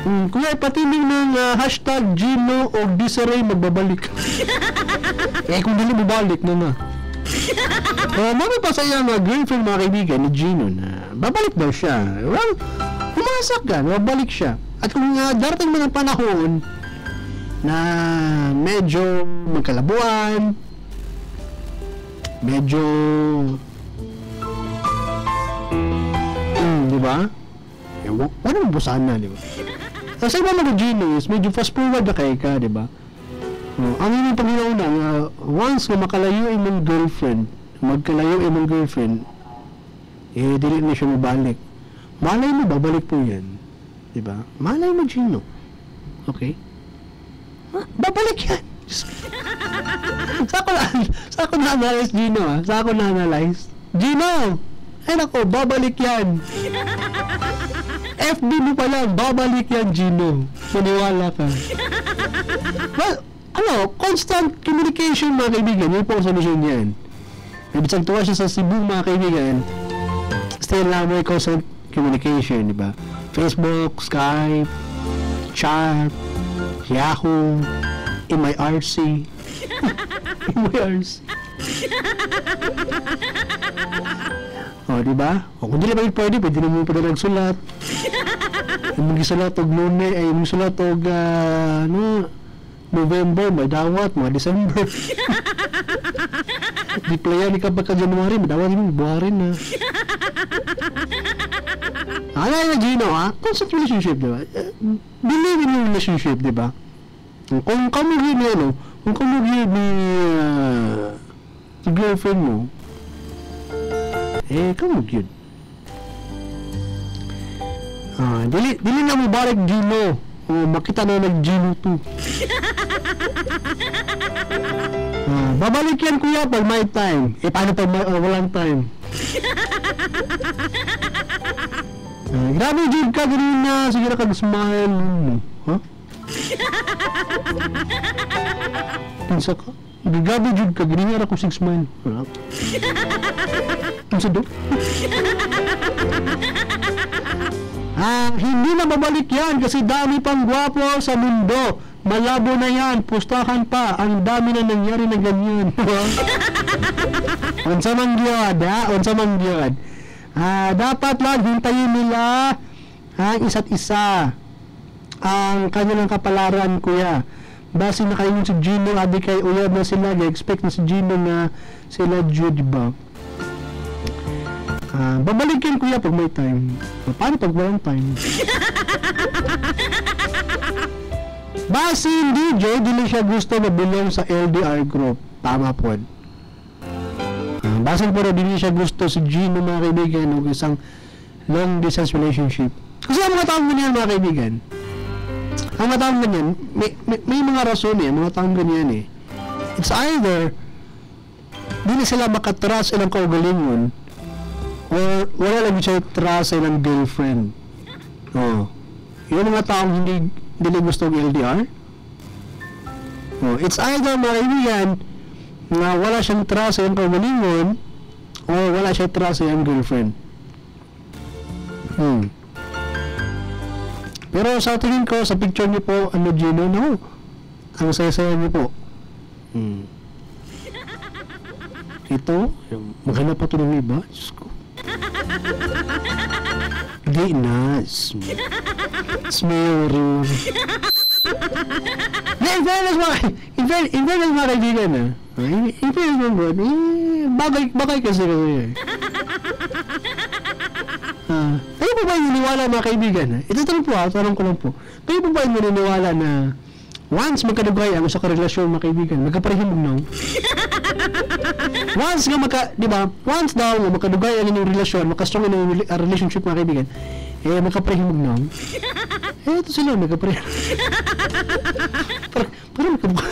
yung kuya ipatinig ng hashtag Gino o Desiree magbabalik. Kung dili mabalik na mami pa sa iyang girlfriend, mga kaibigan ni Gino na babalik daw siya. Well, pumasak ka, babalik siya. At kung darating mga panahon na medyo magkalabuan, medyo di ba? Wala mo busahan na, di ba? Kasi iba mga Genius, medyo fast forward na kayo ka, di ba? Ang inyong Panginoon once na makalayo imong girlfriend, magkalayo imong girlfriend, dili na siya mabalik. Malay mo, babalik po yan. Di ba? Malay mo, Gino. Okay? Babalik yan. Sa ako na-analyze, Gino, Sa ako na-analyze. Gino! Ay nako, babalik yan. FB mo pa lang, babalik yan, Gino. Maniwala ka. Well, constant communication, mga kaibigan. Yun po ang solusyon yan. Ibig sabihin, tuwa siya sa Cebu, mga kaibigan. Still lang may constant communication, di ba? Facebook, Skype, chat, Yahoo, MIRC. MIRC. O, di ba? O, kung di naman pwede naman pa na nagsulat. Yung mag-isulat og Lune, ay yung sulat og, November, may dawat, mga December. Di playa ni kapag ka-January, may dawat yung Buharin na. Alay na, Gino, ha? Constant relationship, di ba? Believe in your relationship, di ba? Kung kamugin ni, kung kamugin ni girlfriend mo, kamugin. Dili na mo balik Gino. Makita na nag-Gino 2. Babalik yan, kuya, pag may time. Paano pag walang time? Grabe, Jude ka, ganun na. Sige na kag-smile. Ha? Pinsa ka? Grabe, Jude ka, ganun nga ako 6 smile. Pinsa do? Hindi na babalik yan kasi dami pang gwapo sa mundo. Malabo na yan, pustahan pa. Ang dami na nangyari na ganyan. Unsa man gyud, unsa man gyud. Dapat lang hintayin nila ang isa't isa. Ang kanilang kapalaran, kuya. Base na kayo si Gino, adi kay uyab na sila, expect na si Gino na sila Jude, ba? Babalik yan, kuya, pag may time. Paano pag walang time? Base hindi, Joy, dili siya gusto mabilong sa LDR group. Tama po. Base po rin, dili siya gusto si Gino, mga kaibigan, o isang long distance relationship. Kasi ang mga taong ganyan, mga kaibigan, ang mga taong ganyan, may mga rason eh, mga taong ganyan eh. It's either, dili sila makatrust ilang kaugalingon, or wala lang siya trust sa ilang girlfriend. Yung mga taong hindi gusto ng LDR. It's either, mga kaibigan, na wala siyang trust sa iyong kaugalingon, or wala siyang trust sa iyong girlfriend. Pero sa tingin ko, sa picture niyo po, Gino, no? Ang saya-saya niyo po. Ito, maghanap pa ito ng iba. Diyos ko. Hindi na. Smear. In fairness mga kaibigan na. In fairness mga bro, bagay kasi kasi. Kayo po ba yung niniwala mga kaibigan? Ito tanong ko lang po. Kayo po ba yung niniwala na once magkadugay ang usa ka relasyon mga kaibigan, magkaparehimog na? Once nga once daw nga magkadugay ang inyong relasyon, makastrong inyong relationship mga kaibigan, magkaparehimog na? Ito sila, magkaparehimog. Parang magkamukha.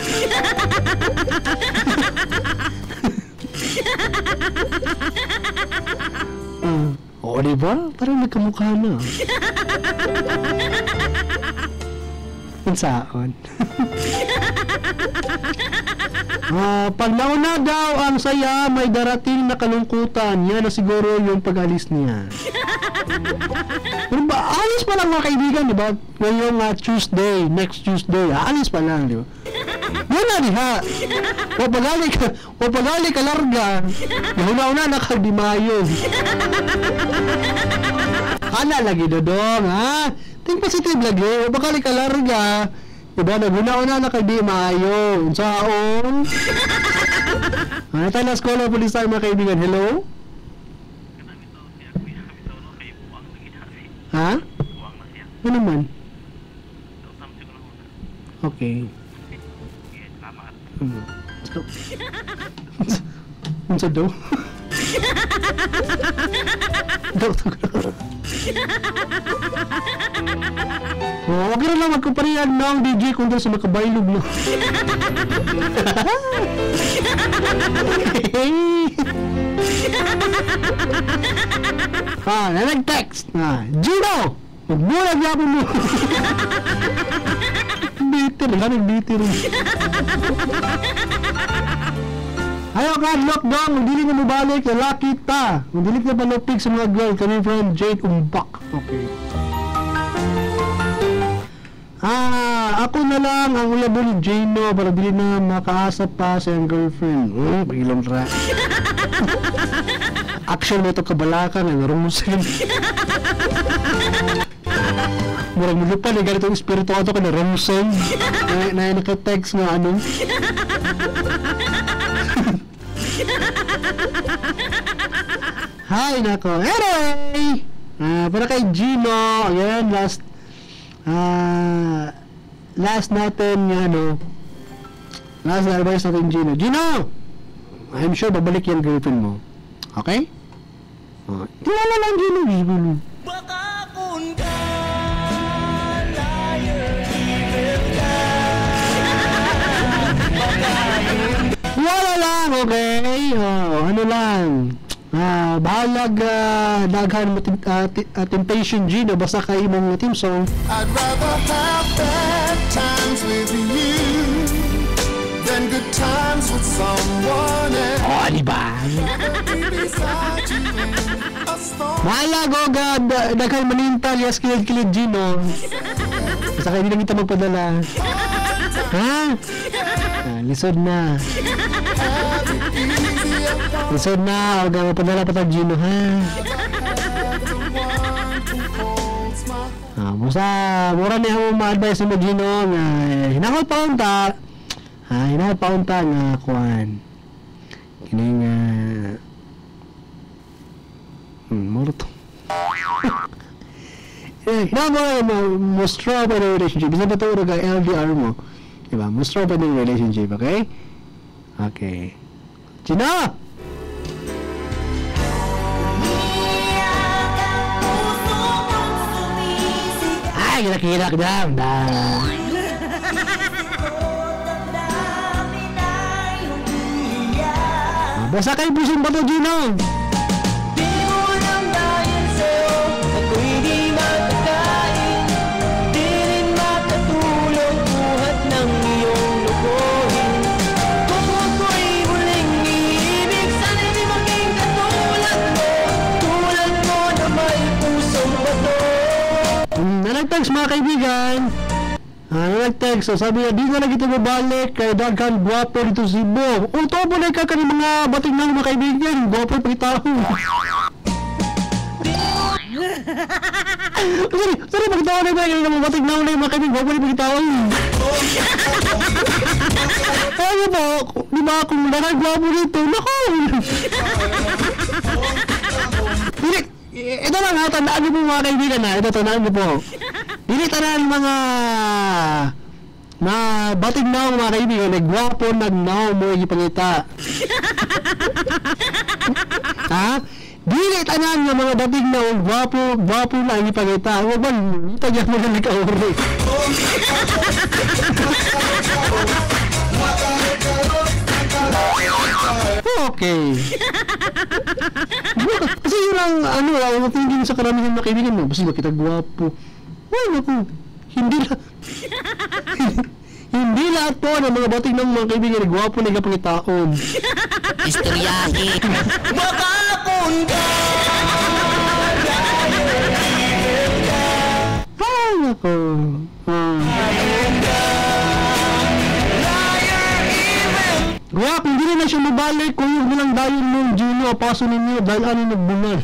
Oo, diba? Parang magkamukha na. Saan? Pag nauna daw ang saya, may darating na kalungkutan. Yan na siguro yung pag-alis niya. Pero ba, alis pa lang mga kaibigan, di ba? Ngayong Tuesday, next Tuesday, alis pa lang, di ba? Yan na diha. Wapagali ka larga. Nauna-una na kag di Mayo. Ana lagi dodong, ha? Think positive lagi. Wapagali ka larga. Diba, naguna-una na kag di Mayo. Unsaon? Ano tayo na Scholar Police tayo mga kaibigan? Hello? Ha? Ano naman? Okay. Unsa daw? Wag na lang magkaparehag ng DJ kung doon sa makabaylog no. Na nag-text. Gino! Magbulag yapon mo. Bitter. Ganun bitter. Ayaw ka, lockdown. Magdilig na mabalik. Lalaki ta. Magdilig na palupig sa mga girl. Coming from Jade Umbak. Okay. Ako na lang ang ulabo ni Jano para dili na makaasap pa sa iyang girlfriend. Pagilong ra. Action mo ito kabalaka nga narumusin. Murang mulupa na ganitong espiritu ato ka narumusin. Na naka-text nga ano. Hi nako. Anyway! Para kay Gino, ayan, last natin yung ano, last na advice natin Gino. Gino! I'm sure babalik yung girlfriend mo. Okay? Kilala lang Gino. Baka kung ka liar, evil ka. Wala lang, okay? Ano lang. Bahalag daghan mo temptation Gino basta kay imong team song. I'd rather have bad times with you than good times with someone else. Di ba? Beside you in a storm. Bahalag o daghan manintal yes kilid Gino. Basta kay hindi na kita magpadala. Ha? Lisod na. Lisod na. Huwag nga mapadala pa tag Gino, ha? Basta, mura niya mo ma-advise mo Gino nga hinakot pa unta. Hinakot pa unta nga kuhan. Kini nga mura to. Hinakot mo straw pa na relationship. Bisa ba ito urag ang LDR mo? Diba? Mo straw pa na relationship, okay? Okay. Gino! Ay, kira-kira ka dam. Basta kayo pusong ba ito, Gino? Di mo nang dahil sa'yo, ako'y di matakain. Di rin makatulong buhat ng iyong lukuhin. Kung ako'y muling iibig, sana'y di maging katulad mo. Tulad mo na may pusong bato. Nag-text mga kaibigan. Nag-text. Sabi niya, di na lang ito mabalik kay daghan gwapo dito si Bo. Ito po na ka kanil mga bating ng mga kaibigan. Gwapo pa itaw. Sorry, pagkitawa na ba yung mga bating ng mga kaibigan. Gwapo na pagkitawa. Ano po, di ba kung daghan gwapo dito? Naku! Ito lang ha, tandaan niyo po mga kaibigan ha. Ito, tandaan niyo po. Dili tanan mga bating na mga kaibigan na gwapo nagnaw mo ipangita. Ha? Dili tanan nga mga bating na gwapo na ipangita. Huwag ba, ito niya mo na nagkauri. Okay. Kasi yun ang thinking sa karamihan ng kaibigan mo. Basta kita gwapo. Ay, naku. Hindi lahat po ng mga bating ng mga kaibigan na gwapo na ikapangitaon. Istoryaki. Baka kung ka Ay, naku. Kaya kung hindi na siya mabalik, kung yung bilang dayon mong Gino, paso ninyo dahil ano nagbungan.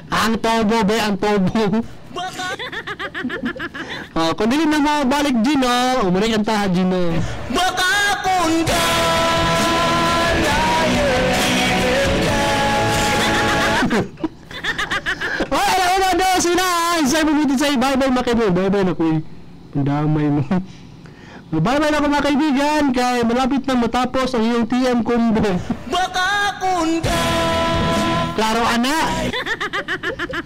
Ang tobo, be, ang tobo. Kung hindi na mabalik Gino, umulik ang taha Gino. baka kung ka liar, evil ka. Ano daw sila? Isa'y bumiti sa'yo, bye-bye makinig. Bye-bye na kuy. Pandamay mo. Bye-bye na ako mga kaibigan, kaya malapit na matapos ang iyong TM combo. Baka kung ka Klaro anak!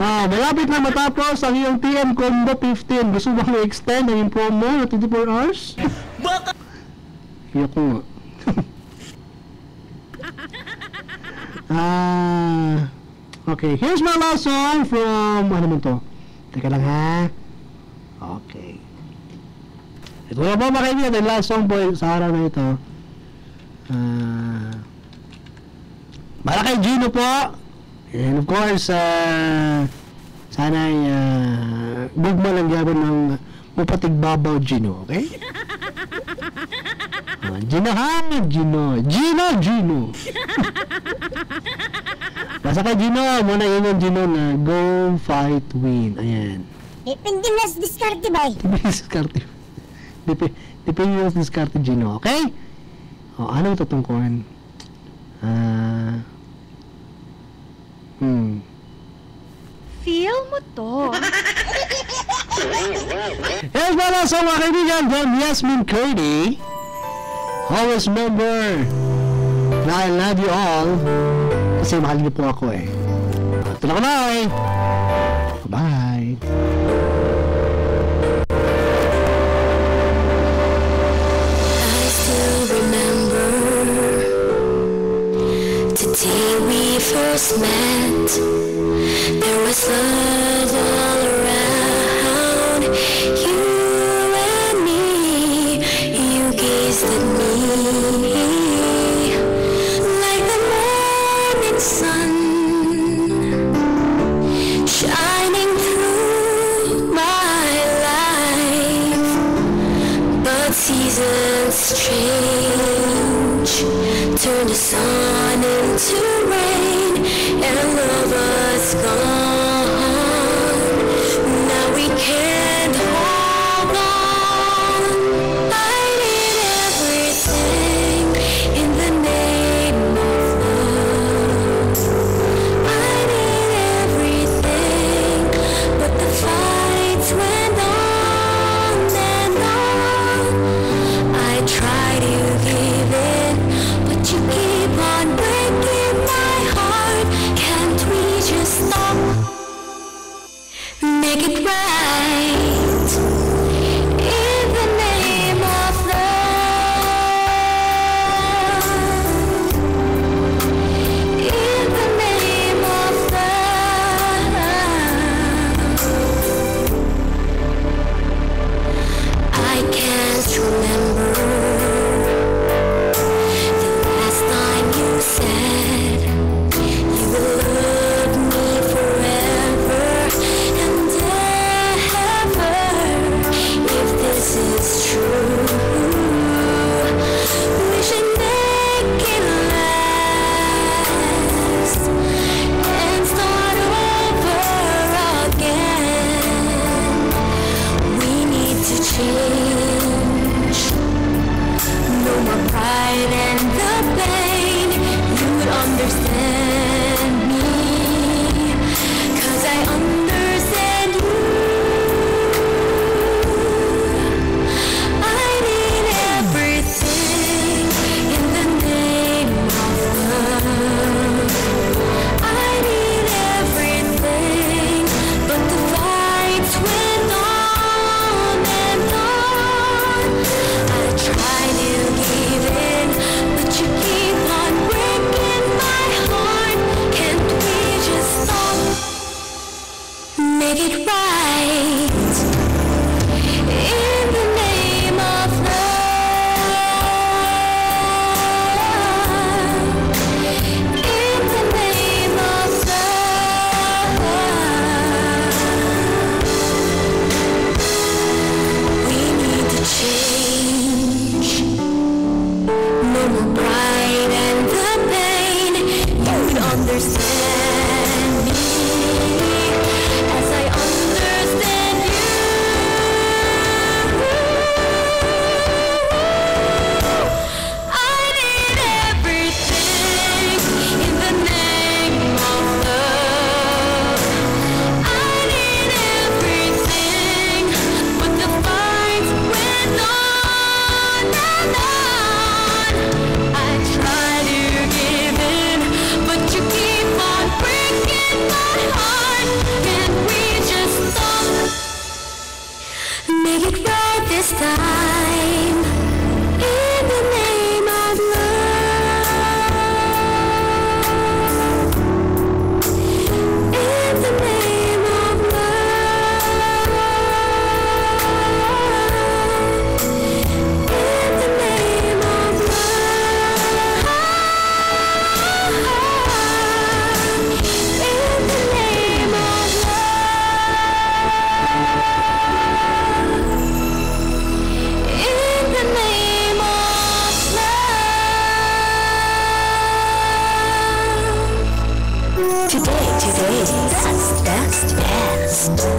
Malapit na matapos ang iyong TM combo 15. Gusto mo i-extend ang iyong promo na 24 hours? baka Iyak ko nga. Okay, here's my last song from, ano mo to? Teka lang ha. Okay. Ito na po mga kaibigan, yung last song po sa araw na ito. Para kay Gino po. And of course, sana'y gugma lang gabon ng mupatigbabaw Gino, okay? Gino ha, Gino. Basta kay Gino, muna yun yung Gino na go, fight, win. Ayan. Depende na sa diskarte ba? Depende na sa diskarte, Gino, okay? O, anong tutungkuhan? Feel mo to. Here's my last song mga kaibigan from Yasmin Curdy. Always remember na I love you all kasi mahal niyo po ako eh. Ito na ko na eh. Bye. I still remember the day we first met. There was love all around you and me. You gazed at me like the morning sun, shining through my life. But seasons change, turn the sun into rain, and love was gone. Now we can't hold on. I did everything in the name of love. I did everything, but the fights went on and on. I try to give in, but you keep on breaking my heart. Can't we just stop? Make it right in the name of love. In the name of love. I can't remember the last time you said you will love me forever and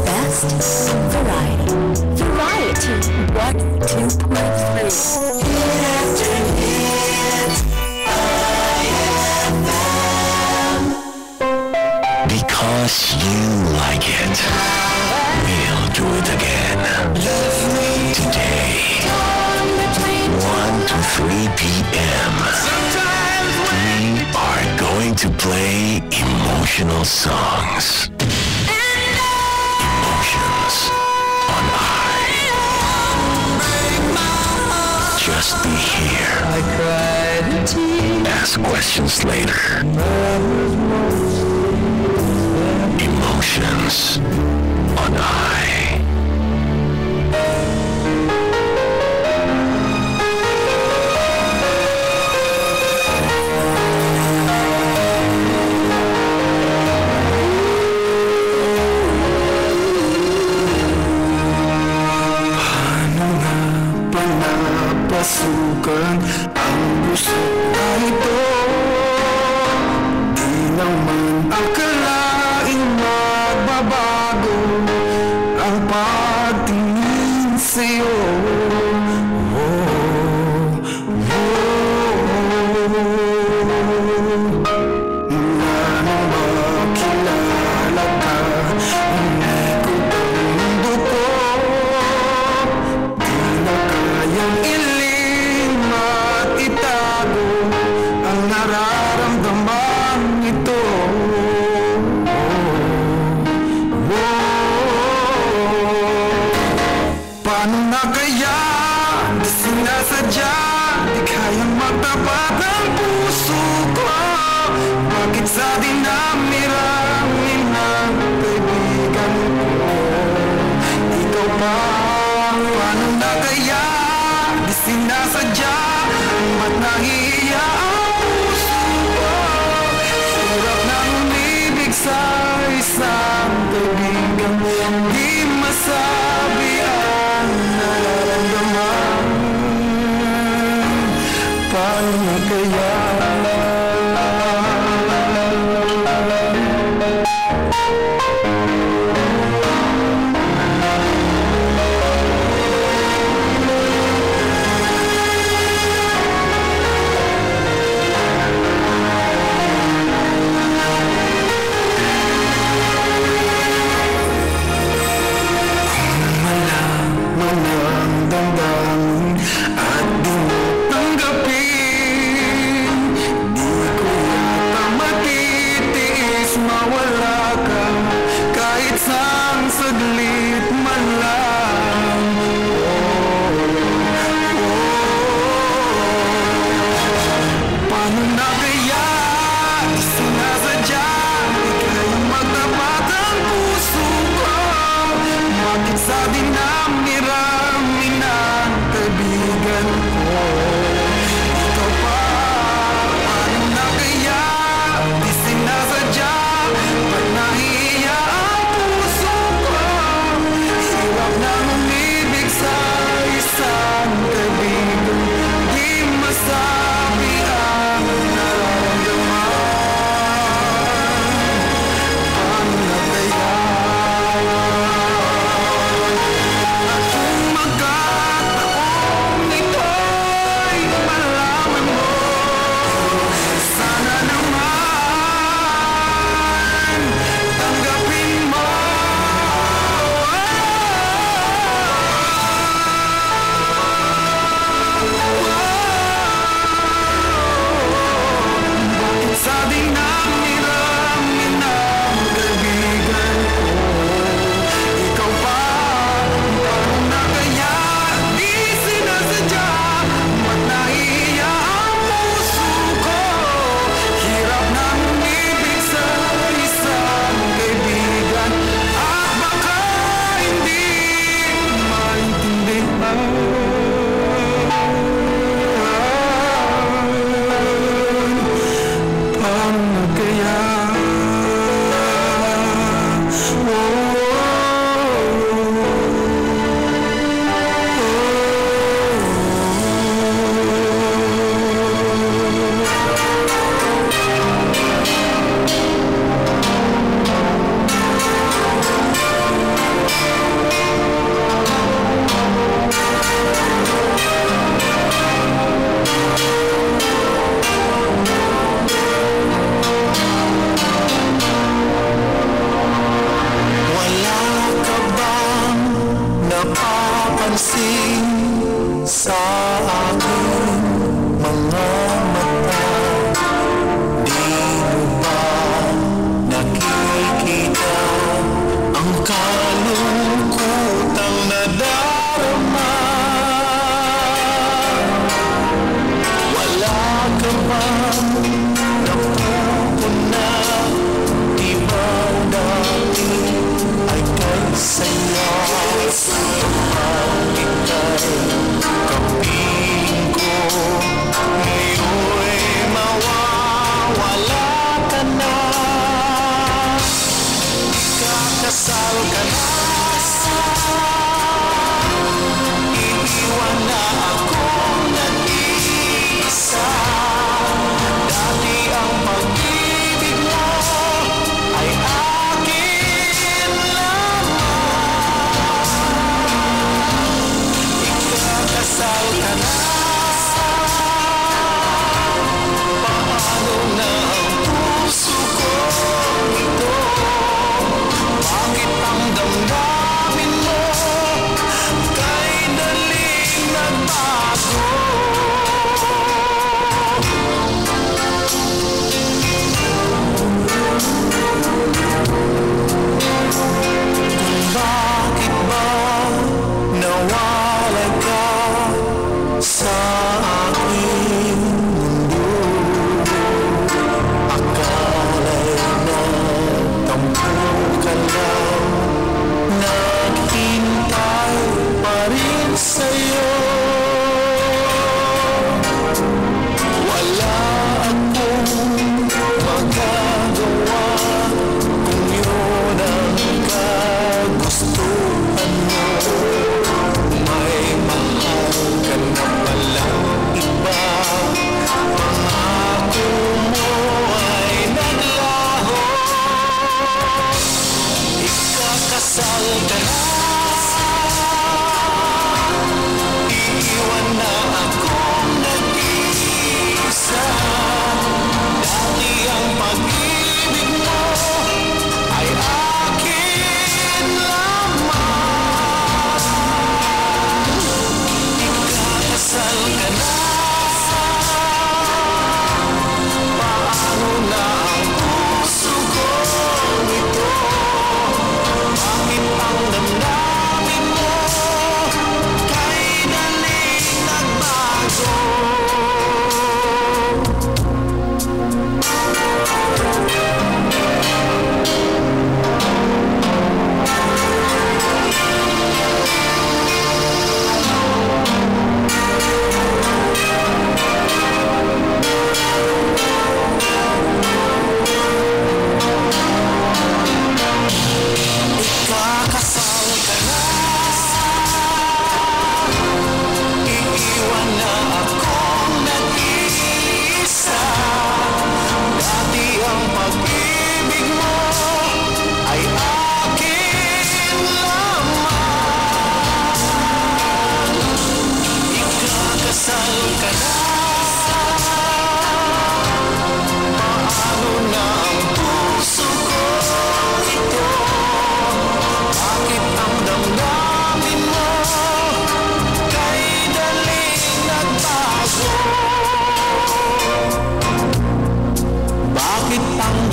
Best variety. Variety 102.3. Because you like it, we'll do it again. Today, 1 to 3 p.m. We are going to play emotional songs. Emotions on high. Just be here. Ask questions later. Emotions on high. Pasukan ang busog na ito. Di naman akalaing magbabago ang pagtingin sa'yo. Mula nang makilala ka, umikot ang mundo ko. Di na kayang itago ang nararamdaman ito. Paano na kaya di sinasadya, di kayang magtapat ang puso ko? Bakit sa dinami-rami ng kaibigan ko ikaw pa? Paano na kaya di sinasadya, ba't nahihiya ang puso ko? Pero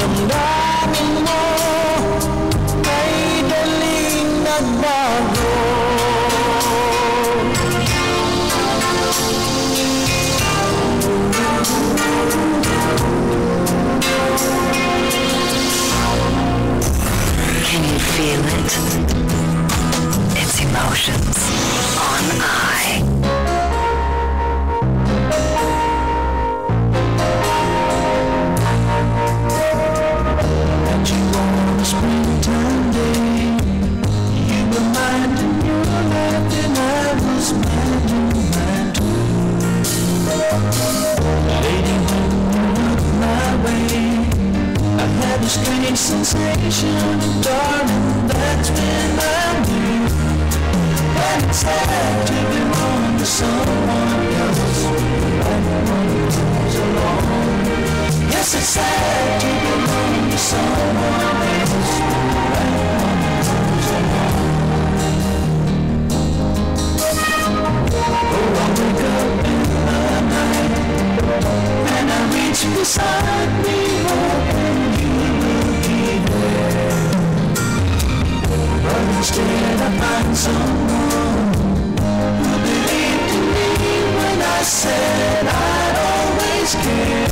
damdamin mo ay daling nagbago. Can you feel it? It's emotions on I. And you on a springtime day, you were minding your life and I was minding mine too. Lady, when you looked my way, I had a strange sensation, darling, that's when I knew that it's sad to belong to someone else. Right when it comes along, yes, it's sad to belong to someone else. Right when it comes along. Oh, I wake up in the night and I reach beside me, hoping you will be there. But instead I find someone who believed in me when I said I'd always care.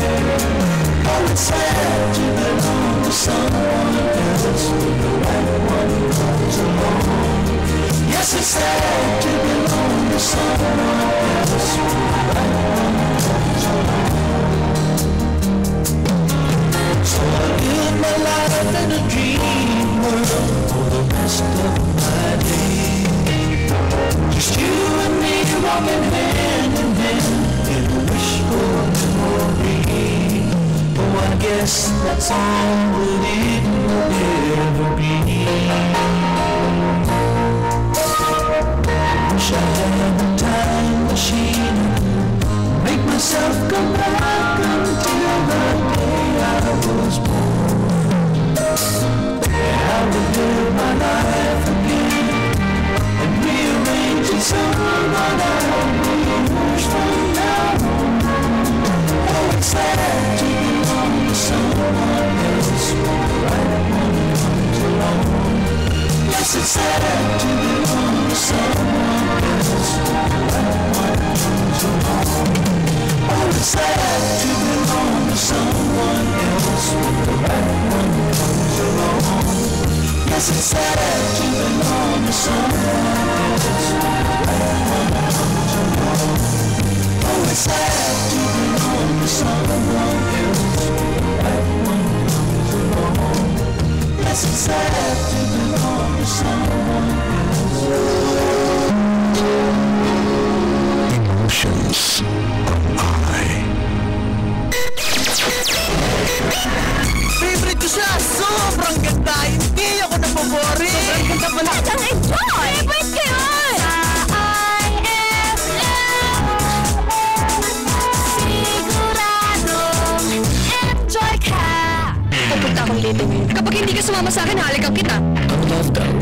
Oh, it's sad to belong to someone else. The right one comes along. Yes, it's sad to belong to someone else. The right one comes along. So I live my life in a dream world for the rest of my days. Just you and me walking hand in hand in a wishful memory. Oh, I guess that's all that it will ever be. Wish I had a time machine, make myself go back until the day I was born. I would live my life again and rearrange it so that I will wish from now on. Oh, it's sad to belong to someone else when the right one comes along. Yes, it's sad to belong to someone else when the right one comes along. Oh, it's sad to belong to someone else when the right one comes along. Yes, it's sad to belong to someone else when the right one comes along. Oh, it's sad to belong to someone else when the right one comes along. Yes, it's sad to belong to someone else. Emotions on I. Favorite ko siya! Sobrang ganda! Hindi ako napabori! Sobrang ganda pala! Ang enjoy! Favorite ko yun! Siguradong enjoy ka! Pupunta akong dito ngayon. Kapag hindi ka sumama sa akin, halikan kita. Ang love daw.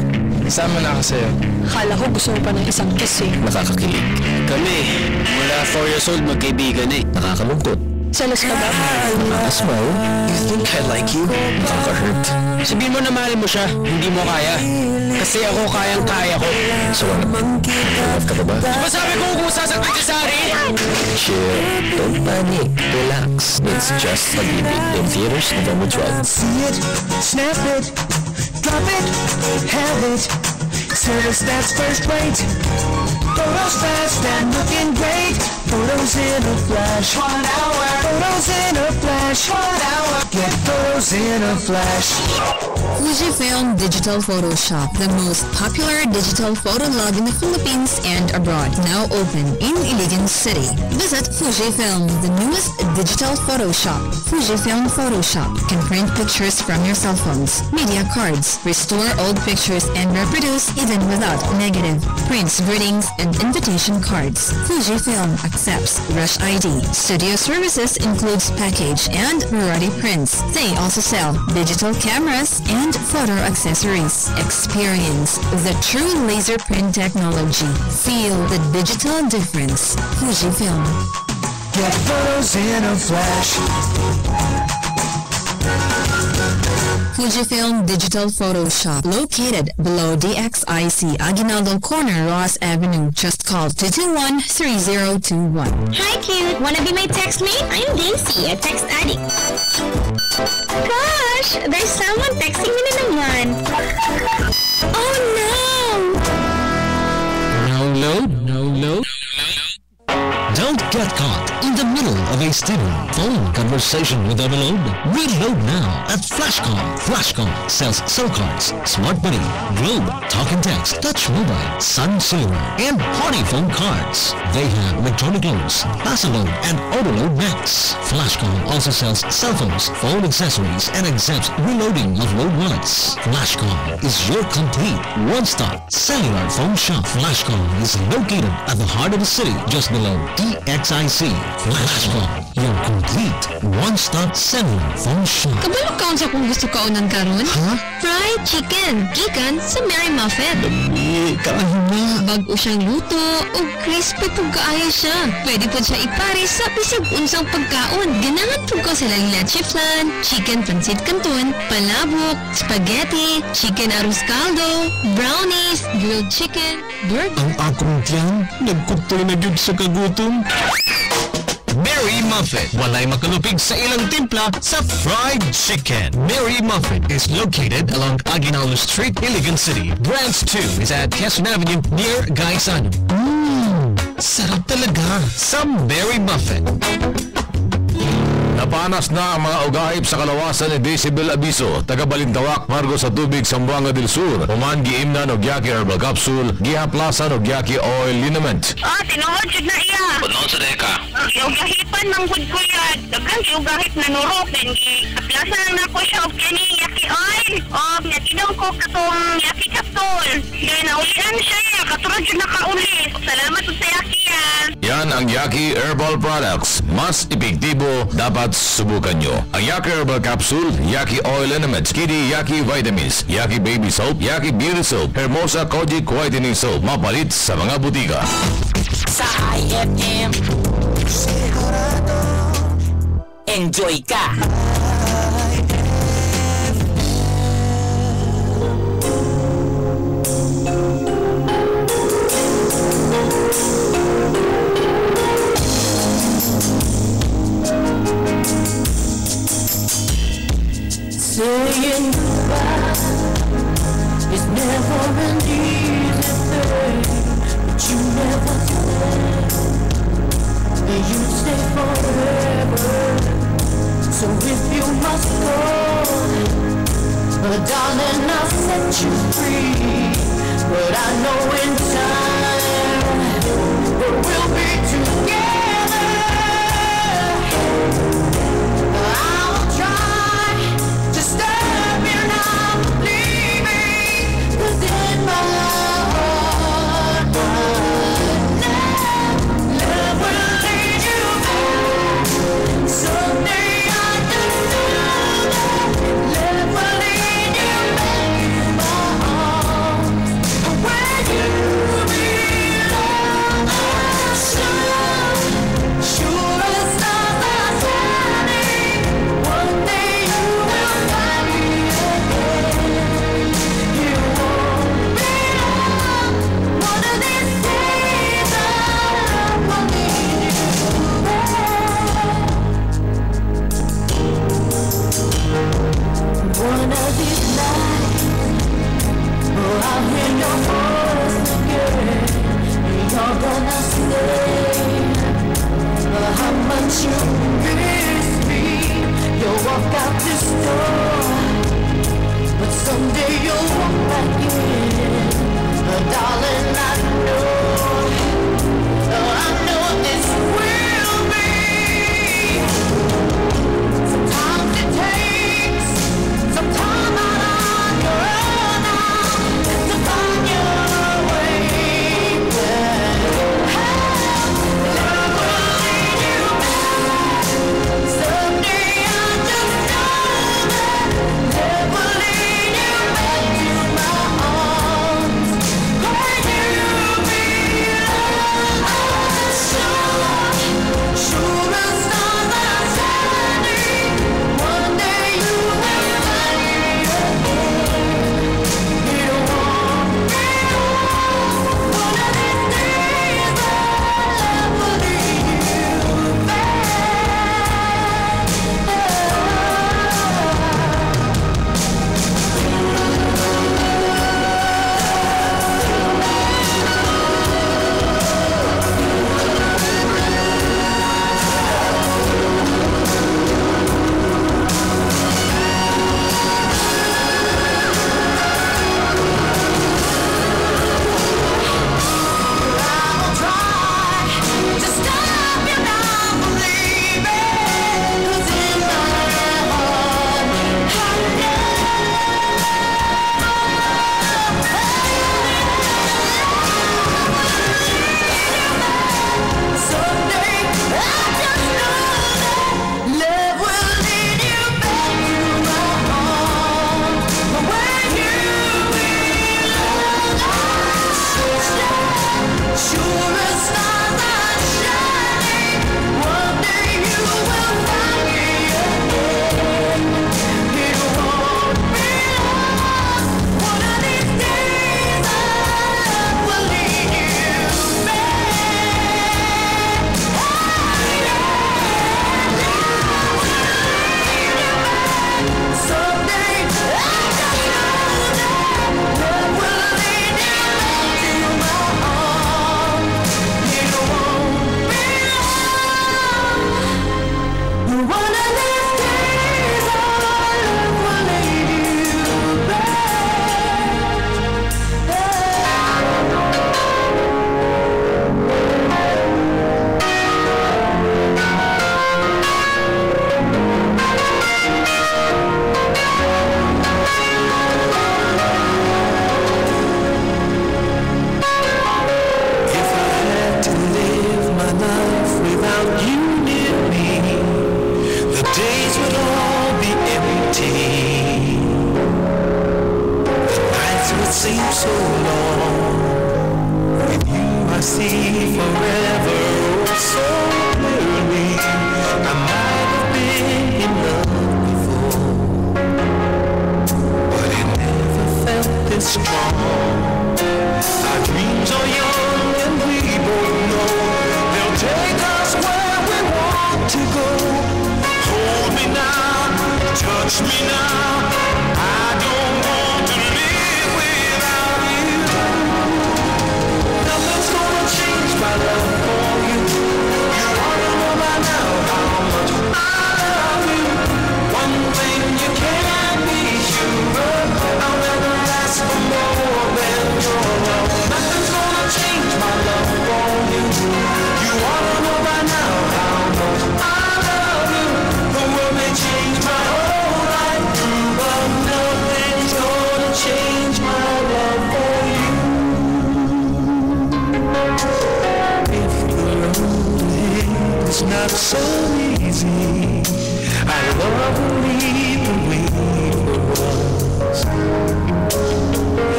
Isama na kasi. Akala ko gusto mo pa ng isang kiss eh. Nakakakilig. Kami, mula 4 years old, magkaibigan eh. Nakakalungkot. Selos ka ba? As well, you think I like you? Nakaka-hurt. Sabihin mo na mahal mo siya, hindi mo kaya. Kasi ako kayang-kaya ko. So ano? Love ka ba? Diba sabi ko kung sasaktan ka sa akin? Chill. Don't panic. Relax. It's just pag-ibig. In theaters, November 12. See it, snap it, drop it, have it. Service that's first rate. Photos fast and looking great. Photos in a flash. 1 hour. Photos in a flash. 1 hour. Get photos in a flash. Fujifilm Digital Photoshop, the most popular digital photo lab in the Philippines and abroad, now open in Iligan City. Visit Fujifilm, the newest digital Photoshop. Fujifilm Photoshop can print pictures from your cell phones, media cards, restore old pictures and reproduce even without negative, prints greetings and invitation cards. Fujifilm accepts Rush ID. Studio services includes package and variety prints. They also sell digital cameras and photo accessories. Experience the true laser print technology. Feel the digital difference. Fujifilm. Get photos in a flash. Fujifilm Digital Photoshop, located below DXIC Aguinaldo Corner, Ross Avenue. Just call 221-3021. Hi, cute. Wanna be my text mate? I'm Daisy, a text addict. Gosh, there's someone texting me na naman. Oh no! No load. Don't get caught in the middle of a steaming phone conversation with Overload. Reload now at Flashcom. Flashcom sells cell cards, Smart Buddy, Globe, Talk and Text, Touch Mobile, Sun Silver, and Party Phone cards. They have electronic loads, Passive Load, and Autoload Max. Flashcom also sells cell phones, phone accessories, and accepts reloading of load wallets. Flashcom is your complete one-stop cellular phone shop. Flashcom is located at the heart of the city, just below DXIC. Flashcom, your complete one-stop cellular phone shop. Kabalo ka sa kung gusto ka unan karon? Ha? Fried chicken, gikan sa Mary Muffet. Kaahin na. Bago siyang luto, o crispy pug kaaya siya. Pwede po siya ipare sa bisag unsang pagkaon. Ganahan po ko sa leche flan, chicken pancit canton, palabok, spaghetti, chicken arroz caldo, brownies, grilled chicken, burger. Ang akong tiyan, nagkutoy na jud sa kagutom. Mary Muffet, walay makalupig sa ilang timpla sa fried chicken. Mary Muffet is located along Aguinaldo Street, Iligan City. Branch 2 is at Quezon Avenue near Gaisano. Sarap talaga sa Mary Muffet. Napanas na ang mga ugahip sa kalawasan ni Decibel Abiso, taga Balintawak, Margo sa Tubig, Zamboanga del Sur. Human giimnan og Yaki Herbal Capsule, gihaplasan og Yaki Oil Liniment. Tinuod jud na iya. Punon sa deka. Giugahipan ng gudguyad. Daghang giugahit na nurok. Then giaplasan na ko siya og kani Yaki Oil. Natinong ko katong Yaki Capsule. Kaya naulian siya ya. Katurod jud na kauli. Salamat sa Yaki yan. Yan ang Yaki Herbal Products. Mas epektibo, dapat subukan nyo. Ang Yaki Herbal Capsule, Yaki Oil Liniment, Kiddy Yaki Vitamins, Yaki Baby Soap, Yaki Beauty Soap, Hermosa Kojic Whitening Soap, mapalit sa mga butika. Sa IFM, sigurado enjoy ka. Saying goodbye is never an easy thing, but you never said that you'd stay forever. So if you must go, darling, I'll set you free. But I know in time we'll be together. I'll try to stop you now from leaving, 'cause in my heart love will lead you back. Someday I just know that love will lead you back to my arms, where you belong. Sure as stars are shining, one day you will find me again. You won't be long. One of these days I will need you back. One of these nights, I'll hear your voice again. You're gonna say how much you miss me. You'll walk out this door, but someday you'll walk back in. Darling, I know this will be. Sometimes it takes some time out on your own now to find your way back. Love will lead you back. Someday I just know that love will lead you back to my arms, where you belong. Sure as stars are reality. The nights would seem so long. With you I see forever oh so clearly. I might have been in love before, but it never felt this strong. Our dreams are young and we both know they'll take us where we want to go. Hold me now, touch me now. I don't want to live without you. Nothing's gonna change my love for you. You ought to know by now how much I love you. One thing you can't be sure of, I'll never ask for more than your love. Nothing's gonna change my love for you. You ought to know by now how much I love you. The world may change my whole life through, but nothing's gonna change my love for you. If the road ahead is not so easy, I love will lead the way for us.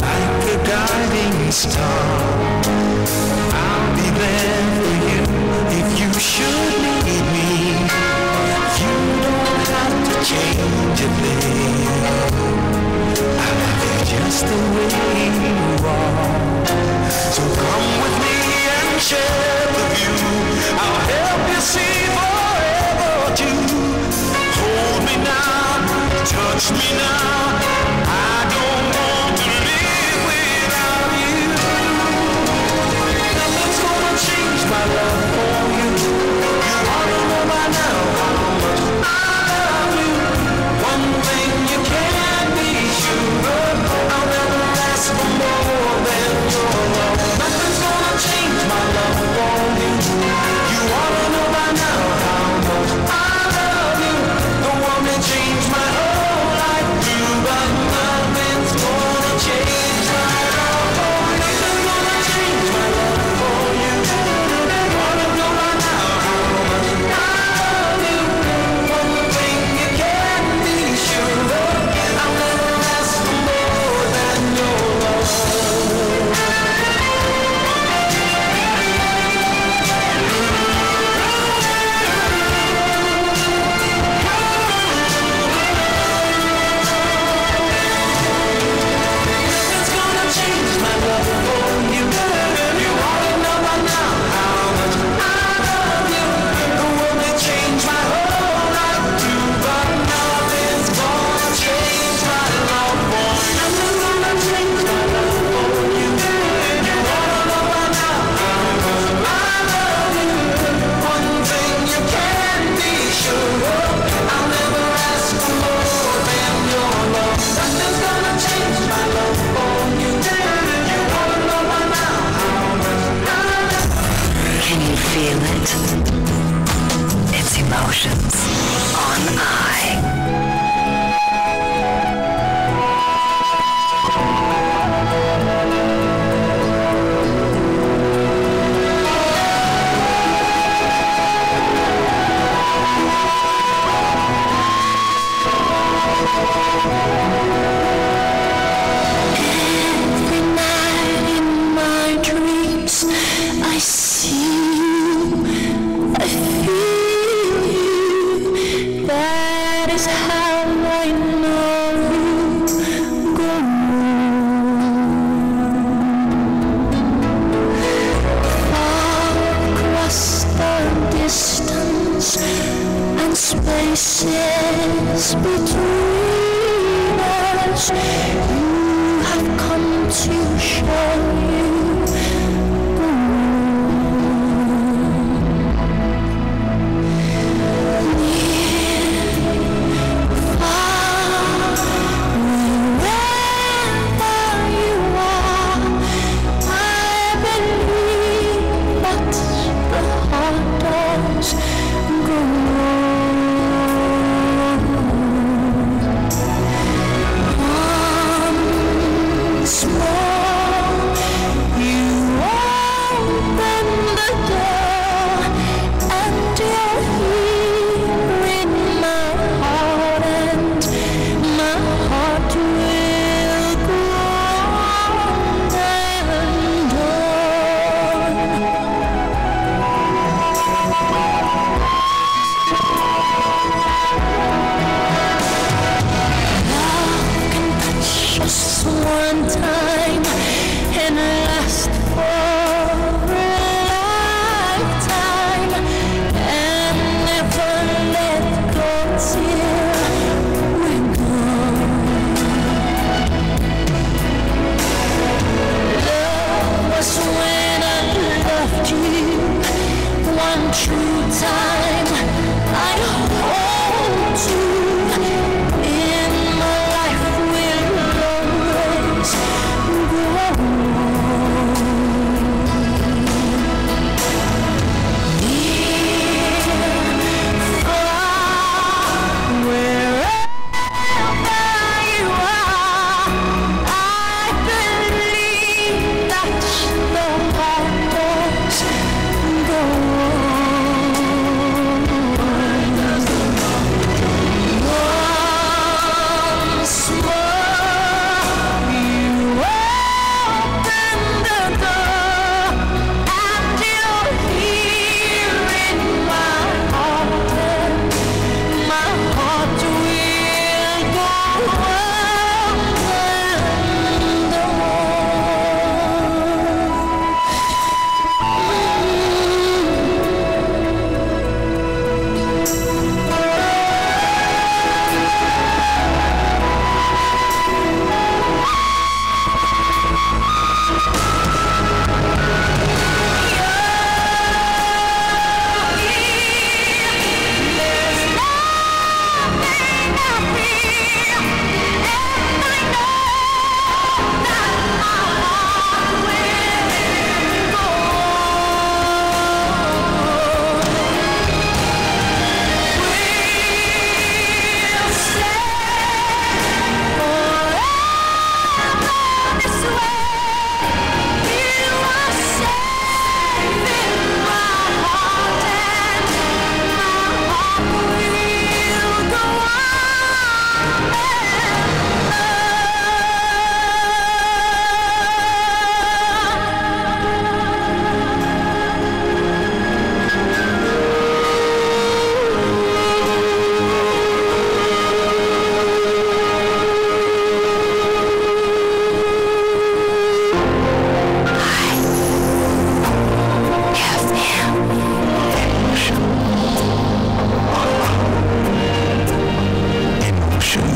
Like a guiding star, I'll be there for you if you should need me. You don't have to change a thing. I love you just the way you are. So come with me and share the view. I'll help you see forever too. Hold me now, touch me now. I don't want to live without you. Nothing's gonna change my love for you. You ought to know by now how much I love you. One thing you can't be sure of, I'll never ask for more than your love. Nothing's gonna change my love for you. You ought to know by now how much I love you. The world may change my whole life through, but nothing's gonna change my love for you. Nothing's gonna change my love for you. You ought to know by now how much I love you. One thing you can't be sure of, I'll never ask for more than your love. Nothing's gonna change my love for you. You ought to know by now how much I love you. The world may change my whole life too, but nothing's gonna change my love for you. Nothing's gonna change my love for you. You ought to know by now how much I love you. One thing you can't be sure of, I'll never ask for more than your love. Nothing's gonna change my love for you. You ought to know by now how much I love you. Can you feel it? It's emotions on I. Every night in my dreams, I see you, I feel you. That is how I know you go. Far across the distance and spaces between us, you have come to show you. Small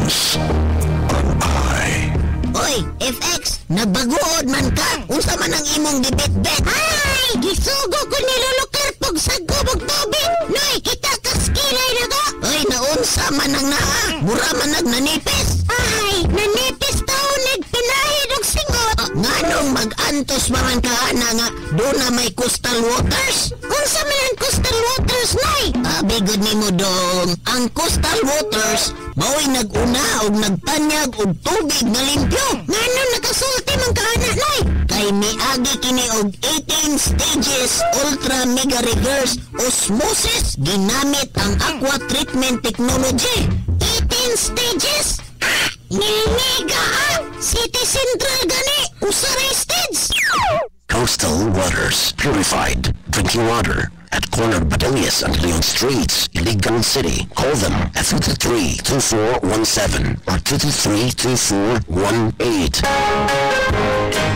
Emotions on I. Oy, FX, nabaguod man ka. Unsa man ang imong gibit-bit? Ay, gisugo ko ni Lolo Kerpog sa gubog tubig. Noy, kita ka skilay na ka. Oy, naunsa man ang naa. Mura man nanipis. Ay, nanipis tao nagpinahid og singot. Nganong mag-antos man ka ana nga doon na may coastal waters? Unsa man ang coastal waters, Nay? Bigod ni mo dong. Ang coastal waters mao'y nag-una og nagtanyag og tubig na limpyo. Ngano nakasulti man ka ana, Nay? Kay miagi kini og 18 stages ultra mega reverse osmosis ginamit ang aqua treatment technology. 18 stages? Mega! City Central gani! Usaray stage! Coastal Waters Purified Drinking Water at corner Badalias and Leon Streets, Iligan City. Call them at 223-2417 or 223-2418.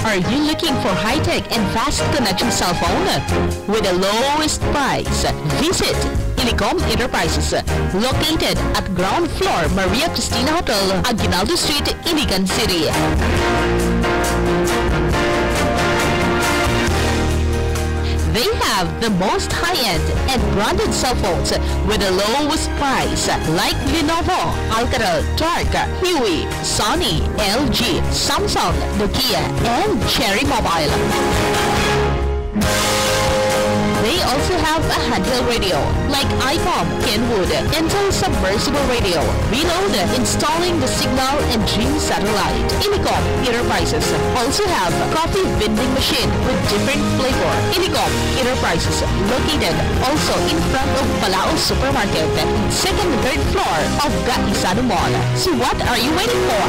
Are you looking for high-tech and fast connection cell phone with the lowest price? Visit Ilicom Enterprises, located at ground floor Maria Cristina Hotel, Aguinaldo Street, Iligan City. They have the most high-end and branded cell phones with the lowest price, like Lenovo, Alcatel, Tark, Huawei, Sony, LG, Samsung, Nokia, and Cherry Mobile. They also have a handheld radio like ICOM, Kenwood, Intel Submersible Radio, Reload, installing the signal and Dream Satellite. Ilicom Enterprises also have coffee vending machine with different flavor. Ilicom Enterprises located also in front of Palao Supermarket, second and third floor of Gaisano Mall. So what are you waiting for?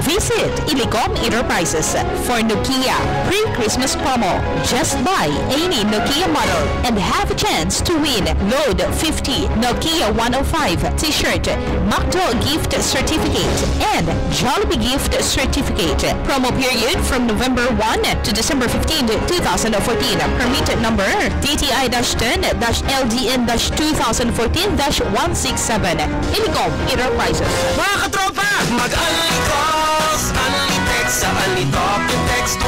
Visit Ilicom Enterprises for Nokia pre-Christmas promo. Just buy any Nokia model and have a chance to win Load 50 Nokia 105 t-shirt, MacDo gift certificate, and Jollibee gift certificate. Promo period from November 1 to December 15, 2014. Permit number DTI-10-LDN-2014-167. Ilicom Enterprises. Mga katropa, mag-Unli-Calls, Unli-Text sa Unli-Talk, text 20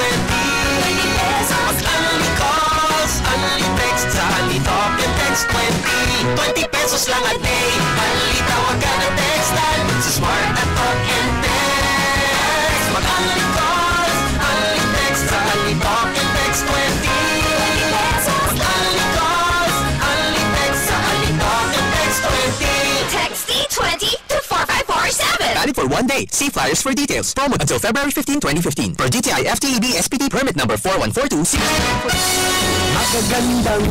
pesos. Mag-Unli-Calls, Unli-Text sa Unli-Talk, text 20 pesos lang a day. Unli-tawag ka na textan sa Smart at Talk and Text. Mag-Unli-Calls, Unli-Text sa Unli-Talk, text 20 pesos. Mag-Unli-Calls, Unli-Text sa Unli-Talk, text 20. Text D20 to 4547. Valid for 1 day. See flyers for details. Promo until February 15, 2015. Per DTI FTEB SPT permit number 4142. Magagandang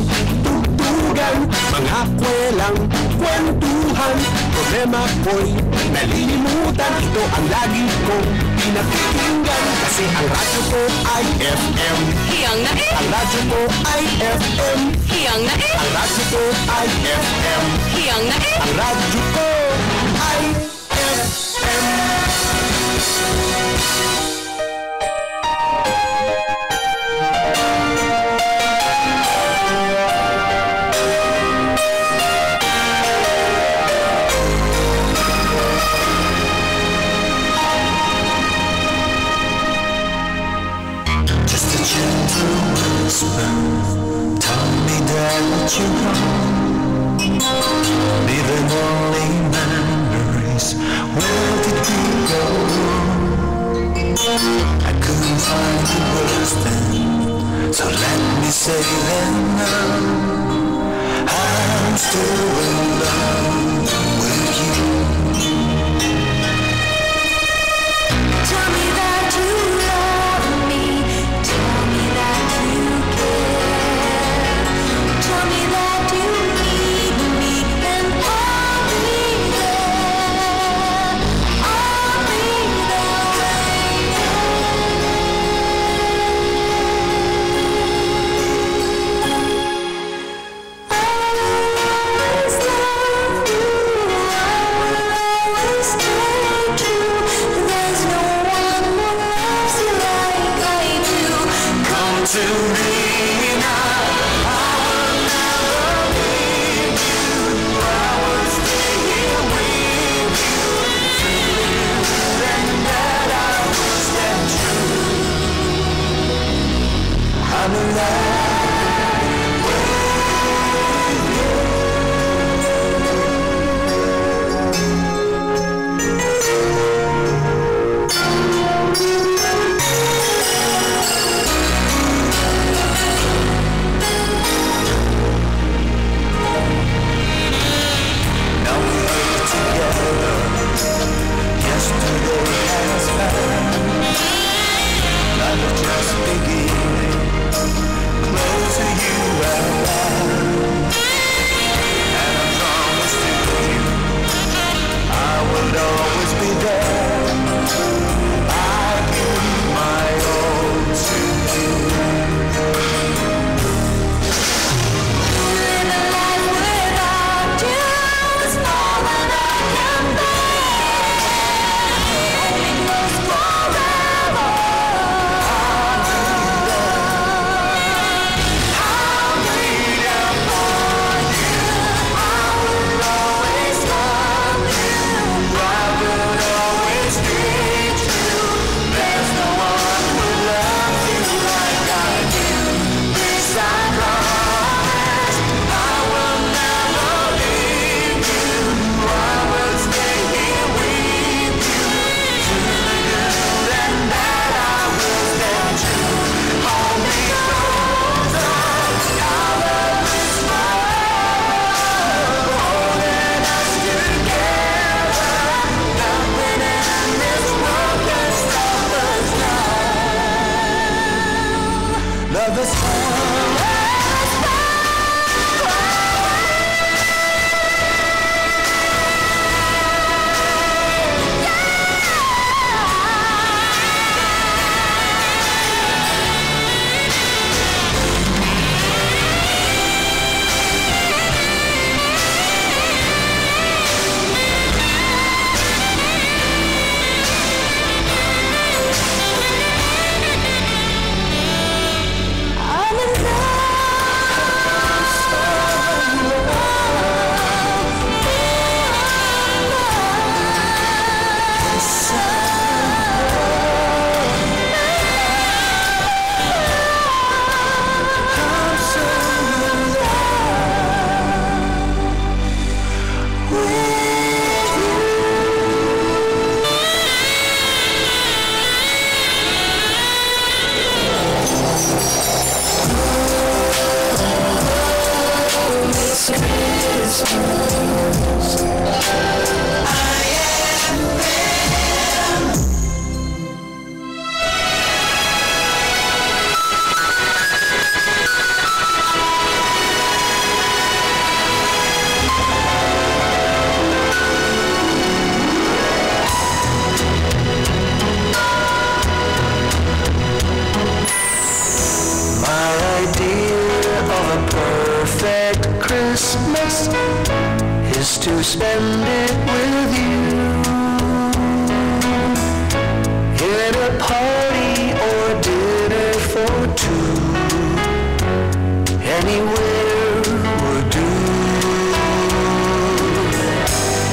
tugtugan, mga kwelang kwentuhan. Problema ko'y nalilimutan. Ito ang lagi kong pinakikinggan. Kasi ang radyo ko ay FM. Hiyang na eh. Ang radyo ko ay FM. Hiyang na eh. Ang radyo ko ay FM. Hiyang na eh. Ang radyo ko ay FM. Just a gentle whisper, tell me that you're gone, leaving only memories. Where did we go wrong? I couldn't find the words then, so let me say them now. I'm still in love with you. Tell me that you love me. Tell me that you care. Tell me that you need me, and I'll be there. I'll be there. to spend it with you. In a party or dinner for two, anywhere would do.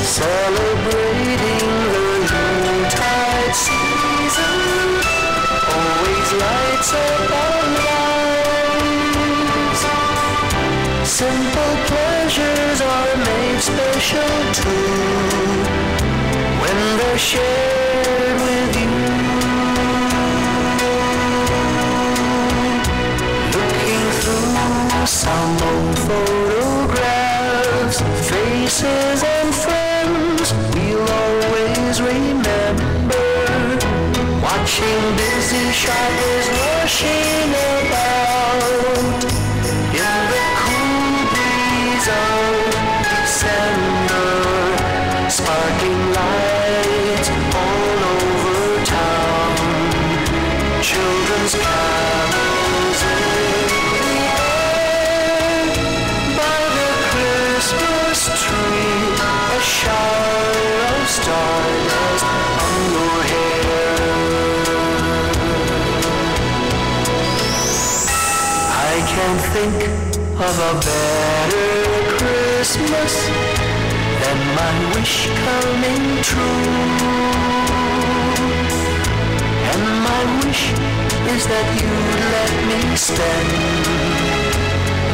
Celebrating the Yuletide season always lights up our lives. Simple pleasures are made special too when they're shared with you. Looking through some old photographs, faces and friends we'll always remember. Watching busy shoppers rushing about in the cool breeze of December. Sparking lights all over town, children's carols in the air. By the Christmas tree, a shower of stardust on your hair. I can't think of a better Christmas than my wish coming true. And my wish is that you'd let me spend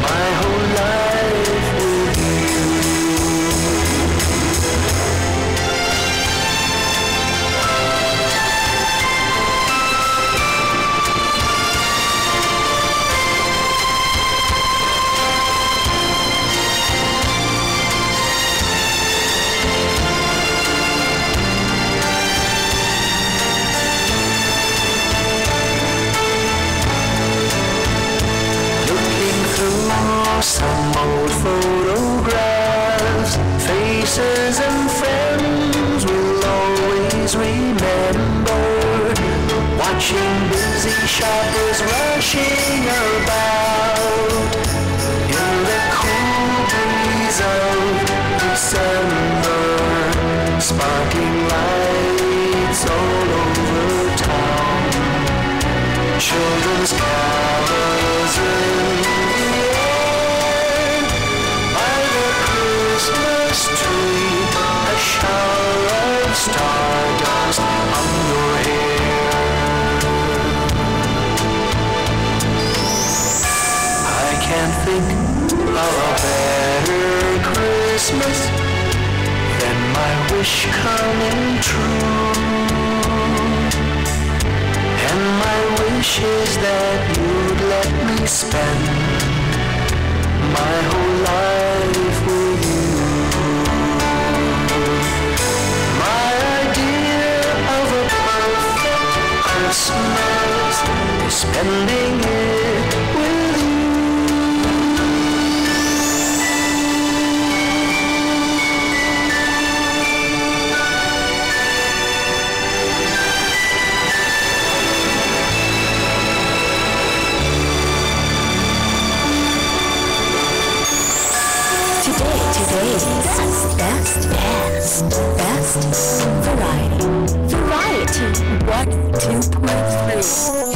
my whole life with you. Some old photographs, faces and friends we'll always remember. Watching busy shoppers rushing about in the cool breeze of December. Sparking lights all over town, children's carols in the air. By the Christmas tree, a shower of stardust on your hair. I can't think of a better Christmas than my wish coming true. And my wish is that you'd let me spend my whole life with you. My idea of a perfect Christmas is spending it with you. Best variety. 1, 2.3.